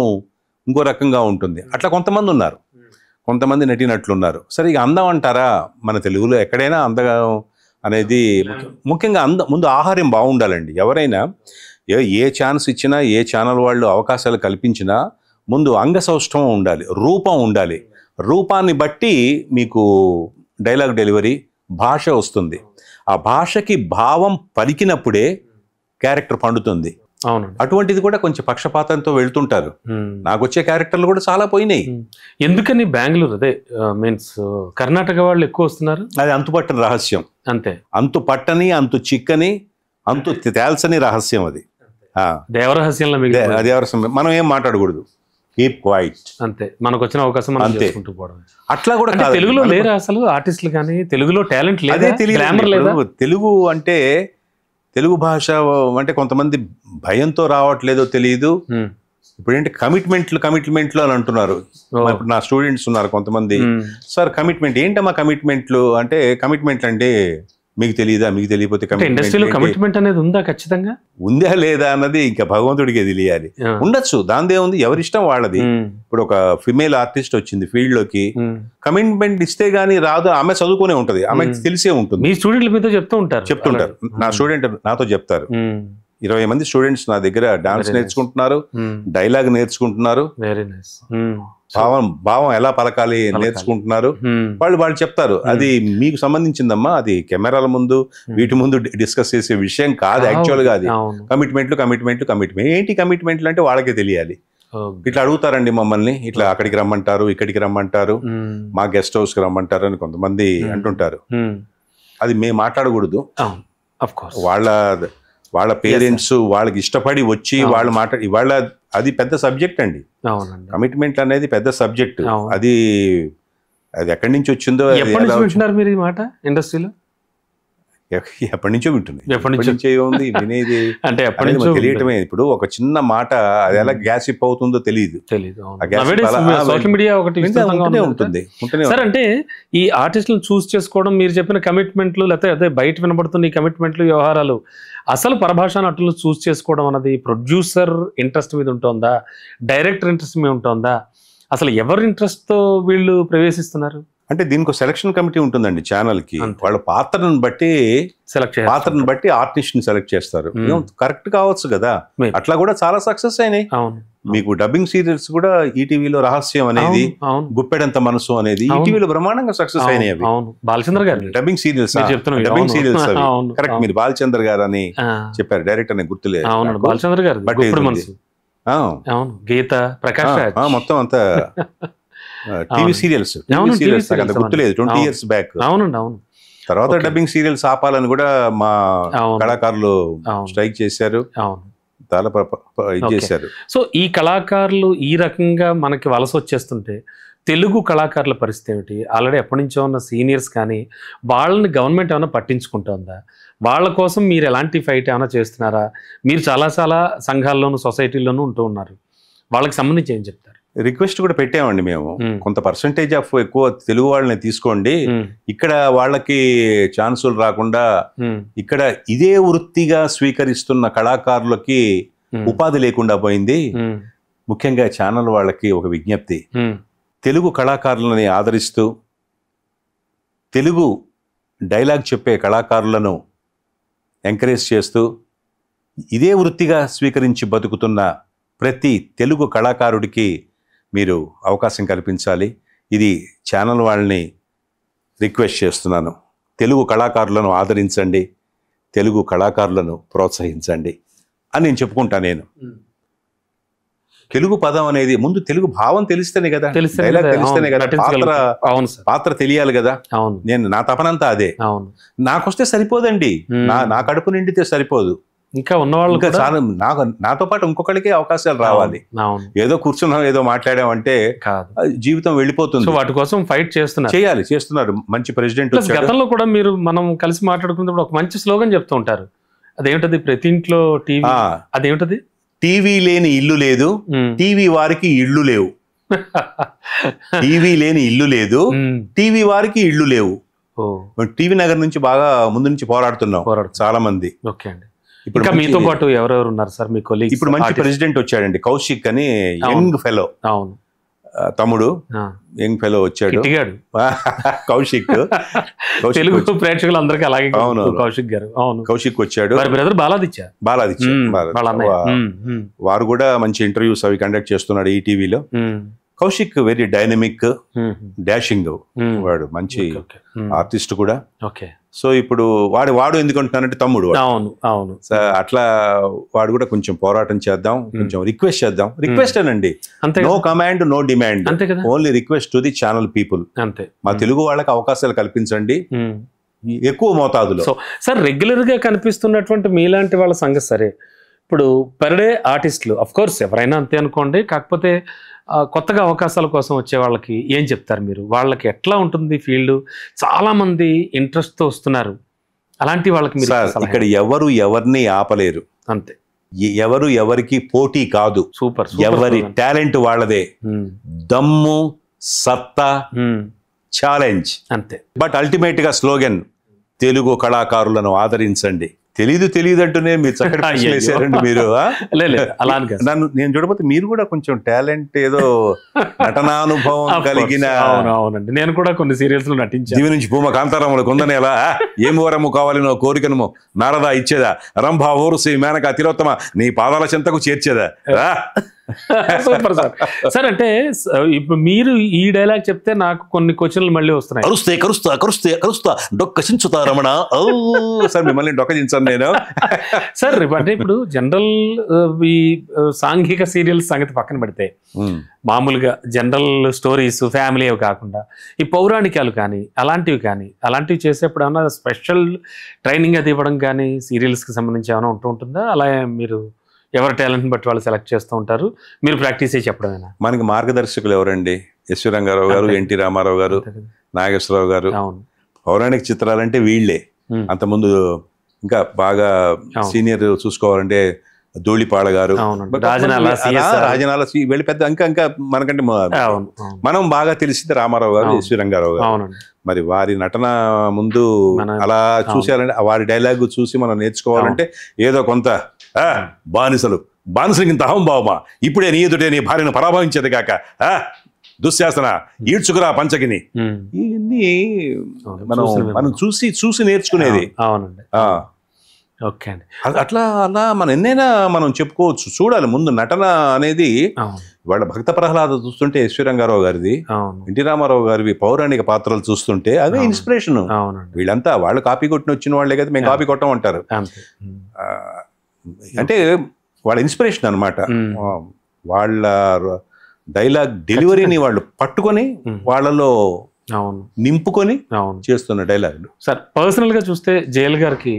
ఇంకో రకంగా ఉంటుంది. అట్లా కొంతమంది ఉన్నారు, కొంతమంది నటినట్లున్నారు. సరే ఇక అందం అంటారా, మన తెలుగులో ఎక్కడైనా అందం అనేది ముఖ్యంగా ముందు ఆహార్యం బాగుండాలండి. ఎవరైనా ఏ ఛాన్స్ ఇచ్చినా, ఏ ఛానల్ వాళ్ళు అవకాశాలు కల్పించినా ముందు అంగసౌష్ఠవం ఉండాలి, రూపం ఉండాలి. రూపాన్ని బట్టి మీకు డైలాగ్ డెలివరీ, భాష వస్తుంది. ఆ భాషకి భావం పలికినప్పుడే క్యారెక్టర్ పండుతుంది. అటువంటిది కూడా కొంచెం పక్షపాతంతో వెళ్తుంటారు. నాకు వచ్చే క్యారెక్టర్లు కూడా చాలా పోయినాయి. ఎందుకని బెంగళూరు, అదే మీన్స్ కర్ణాటక వాళ్ళు ఎక్కువ వస్తున్నారు? అది అంతుపట్టని రహస్యం. అంతే, అంతు పట్టని, అంతు చిక్కని, అంతు తేల్చని రహస్యం అది. దేవరహస్యంలో దేవరహస్యం. మనం ఏం మాట్లాడకూడదు, కీప్ క్వైట్, అంతే. మనకు వచ్చిన అవకాశం అంతే. అట్లా కూడా తెలుగులో లేరా అసలు ఆర్టిస్టులు కానీ? తెలుగులో టాలెంట్ లేదా? తెలుగు అంటే, తెలుగు భాష అంటే కొంతమంది భయంతో రావట్లేదో తెలియదు. ఇప్పుడు ఏంటి కమిట్మెంట్లు అని అంటున్నారు. నా స్టూడెంట్స్ ఉన్నారు కొంతమంది, సార్ కమిట్మెంట్ ఏంటమ్మా కమిట్మెంట్లు అంటే, కమిట్మెంట్ అంటే మీకు తెలియదా, మీకు తెలియకపోతే కమిట్మెంట్ అనేది ఉందా, ఖచ్చితంగా ఉందా లేదా అన్నది ఇంకా భగవంతుడికే తెలియాలి. ఉండొచ్చు, దానిదే ఉంది, ఎవరిష్టం వాళ్ళది. ఇప్పుడు ఒక ఫిమేల్ ఆర్టిస్ట్ వచ్చింది ఫీల్డ్ లోకి, కమిట్మెంట్ ఇస్తే గానీ రాదు, ఆమె చదువుకునే ఉంటది, ఆమెకి తెలిసే ఉంటుంది. మీ స్టూడెంట్ల మీద చెప్తుంటారు. నా స్టూడెంట్ నాతో చెప్తారు. 20 మంది స్టూడెంట్స్ నా దగ్గర డాన్స్ నేర్చుకుంటున్నారు, డైలాగ్ నేర్చుకుంటున్నారు, భావం ఎలా పలకాలి నేర్చుకుంటున్నారు. వాళ్ళు చెప్తారు, అది మీకు సంబంధించిందమ్మా, అది కెమెరాల ముందు వీటి ముందు డిస్కస్ చేసే విషయం కాదు. యాక్చువల్ గా అది కమిట్మెంట్ ఏంటి కమిట్మెంట్లు అంటే వాళ్ళకే తెలియాలి. ఇట్లా అడుగుతారండి మమ్మల్ని, ఇట్లా అక్కడికి రమ్మంటారు, ఇక్కడికి రమ్మంటారు, మా గెస్ట్ హౌస్ కి రమ్మంటారు అని కొంతమంది అంటుంటారు. అది మేము మాట్లాడకూడదు. వాళ్ళ పేరెంట్స్ వాళ్ళకి ఇష్టపడి వచ్చి వాళ్ళు వాళ్ళ అది పెద్ద సబ్జెక్ట్ అండి. కమిట్మెంట్ అనేది పెద్ద సబ్జెక్ట్. అది ఎక్కడి నుంచి వచ్చిందో మీరు ఈ మాట ఇండస్ట్రీలో ఎప్పటి నుంచో వింటుంది. ఉంది వినేది అంటే తెలియటమే. ఇప్పుడు ఒక చిన్న మాట అది ఎలా గ్యాసిప్ అవుతుందో తెలియదు. ఉంటుంది. సార్ అంటే ఈ ఆర్టిస్టులను చూస్ చేసుకోవడం, మీరు చెప్పిన కమిట్మెంట్లు లేకపోతే అదే బయట వినబడుతున్న ఈ కమిట్మెంట్లు వ్యవహారాలు, అసలు పరభాషా నటులు చూస్ చేసుకోవడం అన్నది ప్రొడ్యూసర్ ఇంట్రెస్ట్ మీద ఉంటుందా, డైరెక్టర్ ఇంట్రెస్ట్ మీద ఉంటుందా, అసలు ఎవరి ఇంట్రెస్ట్ తో వీళ్ళు ప్రవేశిస్తున్నారు? అంటే దీనికి సెలక్షన్ కమిటీ ఉంటుందండి ఛానల్ కి. వాళ్ళ పాత్రను బట్టి ఆర్టిస్ట్ ని సెలెక్ట్ చేస్తారు. కరెక్ట్ కావచ్చు కదా. అట్లా కూడా చాలా సక్సెస్ అయినాయి. మీకు డబ్బింగ్ సీరియల్స్ కూడా ఈటీవీలో రహస్యం అనేది, గుప్పెడంత మనసు అనేది ఈటీవీలో బ్రహ్మాండంగా సక్సెస్ అయినాయి. అవి బాలచంద్ర గారు డబ్బింగ్ సీరియల్స్ కరెక్ట్. మీరు బాలచంద్ర గారు అని చెప్పారు, డైరెక్టర్ అని గుర్తులేదు. బాలచంద్ర గారు గీత ప్రకాష్ మొత్తం అంతా టీవీ సీరియల్స్ అంత గుర్తులేదు. 20 years బ్యాక్. తర్వాత డబ్బింగ్ సీరియల్స్ ఆపాలని కూడా మా కళాకారులు స్ట్రైక్ చేశారు, చేశారు. సో ఈ కళాకారులు ఈ రకంగా మనకి వలస వచ్చేస్తుంటే తెలుగు కళాకారుల పరిస్థితి ఏమిటి? ఆల్రెడీ ఎప్పటి నుంచో ఉన్న సీనియర్స్ కానీ వాళ్ళని గవర్నమెంట్ ఏమైనా పట్టించుకుంటుందా? వాళ్ళ కోసం మీరు ఎలాంటి ఫైట్ ఏమైనా చేస్తున్నారా? మీరు చాలా సంఘాల్లోనూ సొసైటీల్లోనూ ఉంటూ ఉన్నారు, వాళ్ళకి సంబంధించి ఏం చెప్తారు? రిక్వెస్ట్ కూడా పెట్టామండి మేము. కొంత పర్సంటేజ్ ఆఫ్ ఎక్కువ తెలుగు వాళ్ళని తీసుకోండి, ఇక్కడ వాళ్ళకి ఛాన్సులు రాకుండా ఇక్కడ ఇదే వృత్తిగా స్వీకరిస్తున్న కళాకారులకి ఉపాధి లేకుండా పోయింది. ముఖ్యంగా ఛానల్ వాళ్ళకి ఒక విజ్ఞప్తి, తెలుగు కళాకారులని ఆదరిస్తూ తెలుగు డైలాగ్ చెప్పే కళాకారులను ఎంకరేజ్ చేస్తూ ఇదే వృత్తిగా స్వీకరించి బతుకుతున్న ప్రతి తెలుగు కళాకారుడికి మీరు అవకాశం కల్పించాలి. ఇది ఛానల్ వాళ్ళని రిక్వెస్ట్ చేస్తున్నాను. తెలుగు కళాకారులను ఆదరించండి, తెలుగు కళాకారులను ప్రోత్సహించండి అని నేను చెప్పుకుంటా. నేను తెలుగు పదం అనేది ముందు తెలుగు భావం తెలిస్తేనే కదా, డైలాగ్ తెలిస్తేనే కదా, పాత్ర తెలియాలి కదా. నేను నా తపనంతా అదే. నాకొస్తే సరిపోదండి, నా కడుపు నిండితే సరిపోదు. ఇంకా ఉన్నవాళ్ళు చాలా నాతో పాటు ఇంకొకరికి అవకాశాలు రావాలి. ఏదో కూర్చున్నాం ఏదో మాట్లాడామంటే జీవితం వెళ్ళిపోతుంది. వాటి కోసం ఫైట్ చేస్తున్నారు. మంచి ప్రెసిడెంట్. గతంలో కూడా మీరు మనం కలిసి మాట్లాడుకున్నప్పుడు ఒక మంచి స్లోగన్ చెప్తూ ఉంటారు, అదేంటది? ప్రతి ఇంట్లో టీవీ. అదేంటది? టీవీ లేని ఇల్లు లేదు, టీవీ వారికి ఇళ్ళు లేవు. టీవీ లేని ఇల్లు లేదు, టీవీ వారికి ఇళ్ళు లేవు. టీవీ నగర్ నుంచి బాగా ముందు నుంచి పోరాడుతున్నాం చాలా మంది. ఓకే అండి. ఇప్పుడు మీతో పాటు ఎవరెవరు ఉన్నారు సార్ మీ కొలీగ్స్? ఇప్పుడు మంచి ప్రెసిడెంట్ వచ్చాడండి, కౌశిక్ అని, యంగ్ ఫెలో. అవును, తమ్ముడు యంగ్ ఫెలో వచ్చాడు కౌశిక్. తెలుగు ప్రేక్షకులు అందరికీ అలాగే. అవును, కౌశిక్ గారు. అవును, కౌశిక్ వచ్చాడు. బ్రదర్ బాలాదిత్య. వారు కూడా మంచి ఇంటర్వ్యూస్ అవి కండక్ట్ చేస్తున్నాడు ఈటీవీలో. కౌశిక్ వెరీ డైనమిక్, డాషింగ్, వాడు మంచి ఆర్టిస్ట్ కూడా. సో ఇప్పుడు వాడు ఎందుకు అంటున్నానంటే తమ్ముడు. అవును అవును. అట్లా వాడు కూడా కొంచెం పోరాటం చేద్దాం, కొంచెం రిక్వెస్ట్ చేద్దాం. రిక్వెస్ట్ అనండి, no command no demand, only request to the channel people. అంతే. మా తెలుగు వాళ్ళకి అవకాశాలు కల్పించండి ఎక్కువ మోతాదులో. సో సార్, రెగ్యులర్ గా కనిపిస్తున్నటువంటి మీలాంటి వాళ్ళ సంగతి సరే, ఇప్పుడు పర్ డే ఆర్టిస్టులు అఫ్ కోర్స్ ఎవరైనా అంతే అనుకోండి, కాకపోతే కొత్తగా అవకాశాల కోసం వచ్చే వాళ్ళకి ఏం చెప్తారు మీరు? వాళ్ళకి ఎట్లా ఉంటుంది ఫీల్డ్? చాలా మంది ఇంట్రెస్ట్ తో వస్తున్నారు, అలాంటి వాళ్ళకి మీరు? ఇక్కడ ఎవరు ఎవరిని ఆపలేరు, అంతే. ఎవరు ఎవరికి పోటీ కాదు. సూపర్. ఎవరి టాలెంట్ వాళ్ళదే, దమ్ము, సత్తా, ఛాలెంజ్, అంతే. బట్ అల్టిమేట్ గా స్లోగన్ తెలుగు కళాకారులను ఆదరించండి. తెలియదు అంటూనే మీరు చక్కటి వేసారండి మీరు. నన్ను నేను చూడకపోతే మీరు కూడా కొంచెం టాలెంట్, ఏదో నటనానుభవం కలిగిన. అవునండి, నేను కూడా కొన్ని సీరియల్స్ లో నటించాను. దీని నుంచి భూమ కాంతారాములు కొందని ఎలా ఏమి వరము కావాలినో కోరికను నారదా ఇచ్చేదా, రంభా ఊరుసి మేనక తిలోత్తమ నీ పాదాల చెంతకు చేర్చేదా. Super sir. సార్ అంటే ఇప్పుడు మీరు ఈ డైలాగ్ చెప్తే నాకు కొన్ని క్వశ్చన్లు మళ్ళీ వస్తున్నాయి. కరుస్తా డొక్క చించుతా రమణ. సార్ మిమ్మల్ని డొక్క చించాను నేను. సార్ అంటే ఇప్పుడు జనరల్ ఈ సాంఘిక సీరియల్స్ సంగతి పక్కన పెడితే మామూలుగా జనరల్ స్టోరీస్ ఫ్యామిలీ అవి కాకుండా ఈ పౌరాణికాలు కానీ అలాంటివి చేసేప్పుడు ఏమన్నా స్పెషల్ ట్రైనింగ్ అది ఇవ్వడం కానీ సీరియల్స్కి సంబంధించి ఏమైనా ఉంటుందా? అలా మీరు ఎవరి టాలెంట్ని బట్టి వాళ్ళు సెలెక్ట్ చేస్తూ ఉంటారు, మీరు ప్రాక్టీస్ చేసి చెప్పడమేనా? మనకి మార్గదర్శకులు ఎవరండి? ఎస్వి రంగారావు గారు, ఎన్టీ రామారావు గారు, నాగేశ్వరరావు గారు. పౌరాణిక చిత్రాలంటే వీళ్ళే. అంతకుముందు ఇంకా బాగా సీనియర్ చూసుకోవాలంటే ధూళిపాళ గారు, రాజనాల వెళ్ళి పెద్ద ఇంకా మనకంటే మనం బాగా తెలిసింది రామారావు గారు, ఎస్వి రంగారావు గారు. మరి వారి నటన ముందు అలా చూసేయాలంటే వారి డైలాగ్ చూసి మనం నేర్చుకోవాలంటే ఏదో కొంత బానిసలకి ఇంత అహంభావమా, ఇప్పుడే నీ ఎదుటే నీ భార్యను పరాభవించేది కాక దుశ్శాసన ఈడ్చుకురా పంచకిని, ఇవన్నీ మనం చూసి నేర్చుకునేది. ఓకే అండి. అట్లా మనం ఎన్నైనా మనం చెప్పుకోవచ్చు. చూడాలి ముందు నటన అనేది. వాళ్ళ భక్త ప్రహ్లాద చూస్తుంటే ఎస్వి రంగారావు గారిది, ఎన్టీ రామారావు గారివి పౌరాణిక పాత్రలు చూస్తుంటే అదే ఇన్స్పిరేషన్. వీళ్ళంతా వాళ్ళు కాపీ కొట్టిన వచ్చిన వాళ్ళే కదా మేము కాపీ కొట్టం అంటారు. అంటే వాళ్ళ ఇన్స్పిరేషన్ అనమాట. వాళ్ళ డైలాగ్ డెలివరీని వాళ్ళు పట్టుకొని వాళ్ళలో నింపుకొని చేస్తున్న డైలాగులు. సార్ పర్సనల్గా చూస్తే జయల్ గారికి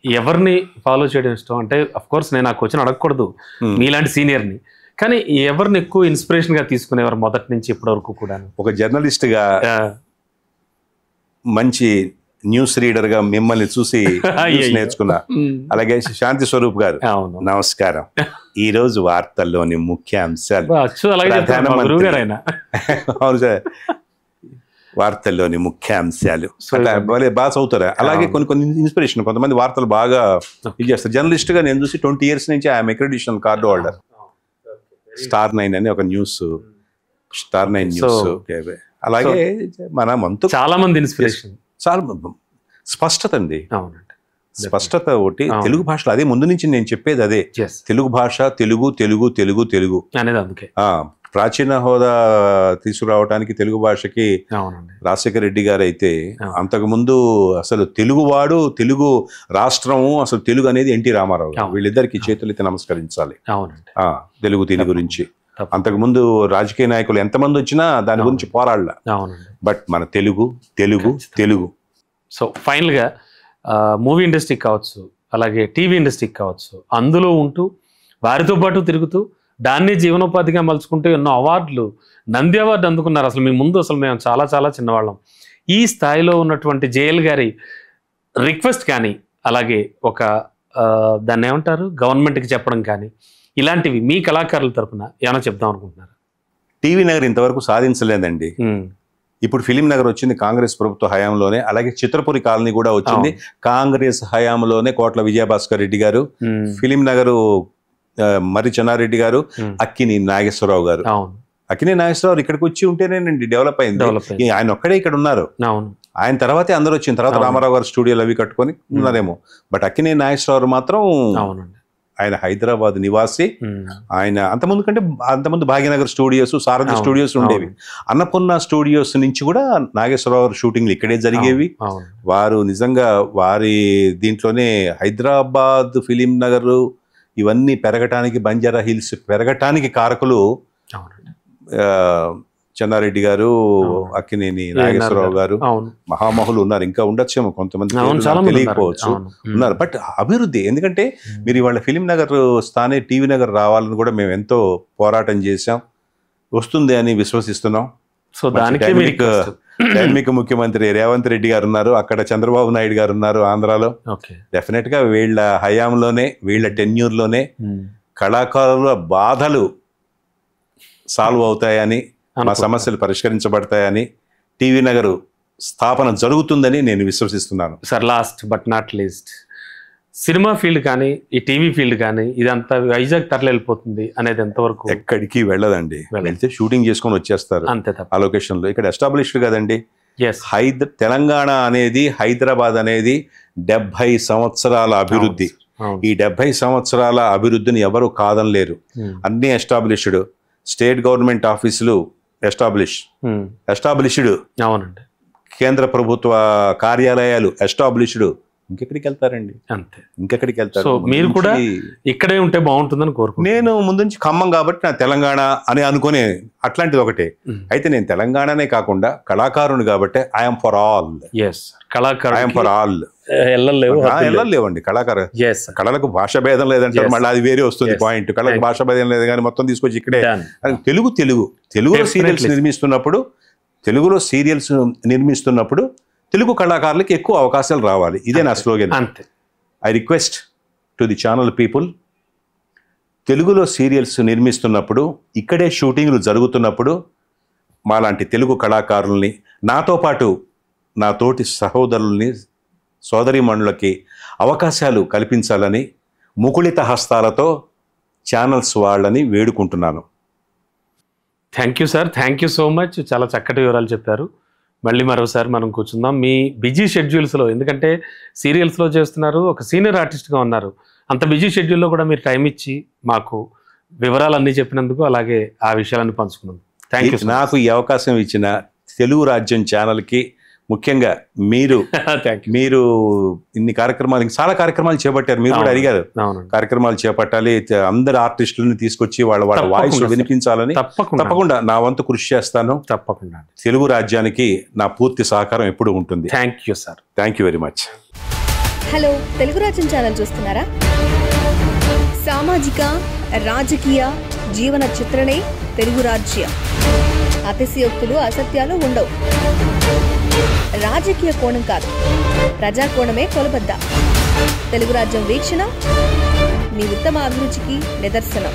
ఎవరిని ఫాలో చేయడం ఇష్టం? అంటే అఫ్ కోర్స్ నేను ఆ క్వశ్చన్ అడగకూడదు మీలాంటి సీనియర్ని, కానీ ఎవరిని ఎక్కువ ఇన్స్పిరేషన్ గా తీసుకునేవారు మొదటి నుంచి ఇప్పటి వరకు కూడా? ఒక జర్నలిస్ట్ గా, మంచి న్యూస్ రీడర్ గా మిమ్మల్ని చూసి నేర్చుకున్నా. అలాగే శాంతి స్వరూప్ గారు, నమస్కారం. ఈ రోజు వార్తల్లోని ముఖ్య అంశాలు. అవును సార్, వార్తల్లోని ముఖ్య అంశాలు బాగా చదువుతారా. అలాగే కొన్ని ఇన్స్పిరేషన్. కొంతమంది వార్తలు బాగా ఇది చేస్తారు. జర్నలిస్ట్ గా నేను చూసి 20 years నుంచి I'm accreditation card holder. Star 9 అని ఒక న్యూస్, Star 9 న్యూస్. అలాగే మన మంతు చాలా మంది ఇన్స్పిరేషన్. చాలా స్పష్టత అండి, స్పష్టత ఒకటి. తెలుగు భాషలో అదే ముందు నుంచి నేను చెప్పేది అదే. తెలుగు భాష, తెలుగు తెలుగు తెలుగు తెలుగు అనేది అందుకే ప్రాచీన హోదా తీసుకురావడానికి తెలుగు భాషకి రాజశేఖర రెడ్డి గారు అయితే, అంతకుముందు అసలు తెలుగువాడు, తెలుగు రాష్ట్రము, అసలు తెలుగు అనేది ఎన్టీ రామారావు గారు. వీళ్ళిద్దరికి చేతులైతే నమస్కరించాలి తెలుగు దీని గురించి. అంతకుముందు రాజకీయ నాయకులు ఎంతమంది వచ్చినా దాని గురించి పోరాడలా. బట్ మన తెలుగు తెలుగు తెలుగు. సో ఫైనల్గా మూవీ ఇండస్ట్రీకి కావచ్చు, అలాగే టీవీ ఇండస్ట్రీకి కావచ్చు, అందులో ఉంటూ వారితో పాటు తిరుగుతూ దాన్ని జీవనోపాధిగా మలుచుకుంటూ ఎన్నో అవార్డులు, నంది అవార్డు అందుకున్నారు. అసలు మీ ముందు అసలు మేము చాలా చాలా చిన్నవాళ్ళం. ఈ స్థాయిలో ఉన్నటువంటి జయల్ గారి రిక్వెస్ట్ కానీ, అలాగే ఒక దాన్ని ఏమంటారు గవర్నమెంట్కి చెప్పడం కానీ, ఇలాంటివి మీ కళాకారుల తరఫున ఏమైనా చెప్దాం అనుకుంటున్నారు? టీవీ నగర్ ఇంతవరకు సాధించలేదండి. ఇప్పుడు ఫిలిం నగర్ వచ్చింది కాంగ్రెస్ ప్రభుత్వ హయాంలోనే. అలాగే చిత్రపురి కాలనీ కూడా వచ్చింది కాంగ్రెస్ హయాంలోనే. కోట్ల విజయభాస్కర్ రెడ్డి గారు, ఫిలిం నగరు మరి చెన్నారెడ్డి గారు, అక్కిని నాగేశ్వరరావు గారు. అక్కిని నాగేశ్వరరావు ఇక్కడికి వచ్చి ఉంటేనేనండి డెవలప్ అయింది. ఆయన ఒక్కడే ఇక్కడ ఉన్నారు. ఆయన తర్వాతే అందరూ వచ్చిన తర్వాత రామారావు గారు స్టూడియోలు అవి కట్టుకొని ఉన్నారేమో. బట్ అక్కిని నాగేశ్వరరావు మాత్రం ఆయన హైదరాబాద్ నివాసి. ఆయన అంతకుముందు భాగ్యనగర్ స్టూడియోస్, సారథి స్టూడియోస్ ఉండేవి. అన్నపూర్ణ స్టూడియోస్ నుంచి కూడా నాగేశ్వరరావు షూటింగ్లు ఇక్కడే జరిగేవి. వారు నిజంగా వారి దీంట్లోనే హైదరాబాద్, ఫిలిం నగర్ ఇవన్నీ పెరగటానికి, బంజారా హిల్స్ పెరగటానికి కారకులు చెన్నారెడ్డి గారు, అక్కినేని నాగేశ్వరరావు గారు. మహామహులు ఉన్నారు, ఇంకా ఉండొచ్చేమో, కొంతమంది తెలియకపోవచ్చు ఉన్నారు. బట్ అభివృద్ధి, ఎందుకంటే మీరు ఇవాళ ఫిలిం నగర్ స్థానే టీవీ నగర్ రావాలని కూడా మేము ఎంతో పోరాటం చేశాం. వస్తుంది అని విశ్వసిస్తున్నాం. సో దానికి డైనమిక్ ముఖ్యమంత్రి రేవంత్ రెడ్డి గారు ఉన్నారు, అక్కడ చంద్రబాబు నాయుడు గారు ఉన్నారు ఆంధ్రాలో. డెఫినెట్ గా వీళ్ళ హయాంలోనే, వీళ్ళ టెన్యూర్లోనే కళాకారుల బాధలు సాల్వ్ అవుతాయని, మా సమస్యలు పరిష్కరించబడతాయని, టీవీ నగర్ స్థాపన జరుగుతుందని నేను విశ్వసిస్తున్నాను. Sir last but not least, cinema field కానీ ఈ టీవీ ఫీల్డ్ కానీ ఇదంతా వైజాగ్ తరలి వెళ్ళిపోతుంది అనేది ఎంతవరకు? ఎక్కడికి వెళ్ళదండి. వెళ్తే షూటింగ్ చేసుకొని వచ్చేస్తారు అంతే తప్ప. ఆ లొకేషన్ లో ఇక్కడ ఎస్టాబ్లిష్డ్ కదండి. తెలంగాణ అనేది, హైదరాబాద్ అనేది 70 సంవత్సరాల అభివృద్ధి. ఈ 70 సంవత్సరాల అభివృద్ధిని ఎవరు కాదనలేరు. అన్ని ఎస్టాబ్లిష్డ్, స్టేట్ గవర్నమెంట్ ఆఫీసులు ఎస్టాబ్లిష్డ్, అవునండి, కేంద్ర ప్రభుత్వ కార్యాలయాలు ఎస్టాబ్లిష్డ్. ఇంకెక్కడికి వెళ్తారండి? అంతే, ఇంకెక్కడికి వెళ్తారు? సో మీరు కూడా ఇక్కడే ఉంటే బాగుంటుందని కోరుకుంటున్నాను. నేను ముందు నుంచి ఖమ్మం కాబట్టి నా తెలంగాణ అని అనుకునే అట్లాంటిది ఒకటే. అయితే నేను తెలంగాణనే కాకుండా కళాకారుని కాబట్టి I'm for all. I'm for all. వెళ్ళలేవండి కళాకారు. కళలకు భాష భేదం లేదంటారు, మళ్ళీ అది వేరే వస్తుంది పాయింట్. కళలకు భాష భేదం లేదు కానీ మొత్తం తీసుకొచ్చి ఇక్కడే తెలుగులో సీరియల్స్ నిర్మిస్తున్నప్పుడు తెలుగు కళాకారులకి ఎక్కువ అవకాశాలు రావాలి. ఇదే నా slogan. I request to the channel people, తెలుగులో సీరియల్స్ నిర్మిస్తున్నప్పుడు, ఇక్కడే షూటింగ్లు జరుగుతున్నప్పుడు మాలాంటి తెలుగు కళాకారుల్ని, నాతో పాటు నా తోటి సహోదరుల్ని, సోదరీమణులకి అవకాశాలు కల్పించాలని ముకుళిత హస్తాలతో ఛానల్స్ వాళ్ళని వేడుకుంటున్నాను. Thank you sir, thank you so much. చాలా చక్కటి వివరాలు చెప్పారు. మళ్ళీ మరోసారి మనం కూర్చుందాం. మీ బిజీ షెడ్యూల్స్లో, ఎందుకంటే సీరియల్స్లో చేస్తున్నారు, ఒక సీనియర్ ఆర్టిస్ట్గా ఉన్నారు, అంత బిజీ షెడ్యూల్లో కూడా మీరు టైం ఇచ్చి మాకు వివరాలన్నీ చెప్పినందుకు, అలాగే ఆ విషయాలను పంచుకున్నాం. Thank you. నాకు ఈ అవకాశం ఇచ్చిన తెలుగు రాజ్యం ఛానల్కి ముఖ్యంగా మీరు ఇన్ని కార్యక్రమాలు, చాలా కార్యక్రమాలు చేపట్టారు. మీరు కూడా అడిగారు కార్యక్రమాలు చేపట్టాలి, అందరు ఆర్టిస్టులను తీసుకొచ్చి వాళ్ళ వాయిస్ వినిపించాలని. తప్పకుండా నా వంతు కృషి చేస్తాను. తప్పకుండా. తెలుగు రాజ్యానికి నా పూర్తి సహకారం ఎప్పుడు ఉంటుంది. Thank you sir. Thank you very much. Hello, Telugu రాజ్యం ఛానల్ చూస్తున్నారా? సామాజిక, రాజకీయ, జీవన చిత్రణే తెలుగు రాజ్యం. అతిశయోక్తులు, అసత్యాలు ఉండవు. రాజకీయ కోణం కాదు, ప్రజా కోణమే కొలబద్ద. తెలుగు రాజ్యం వీక్షణ మీ ఉత్తమ అభిరుచికి నిదర్శనం.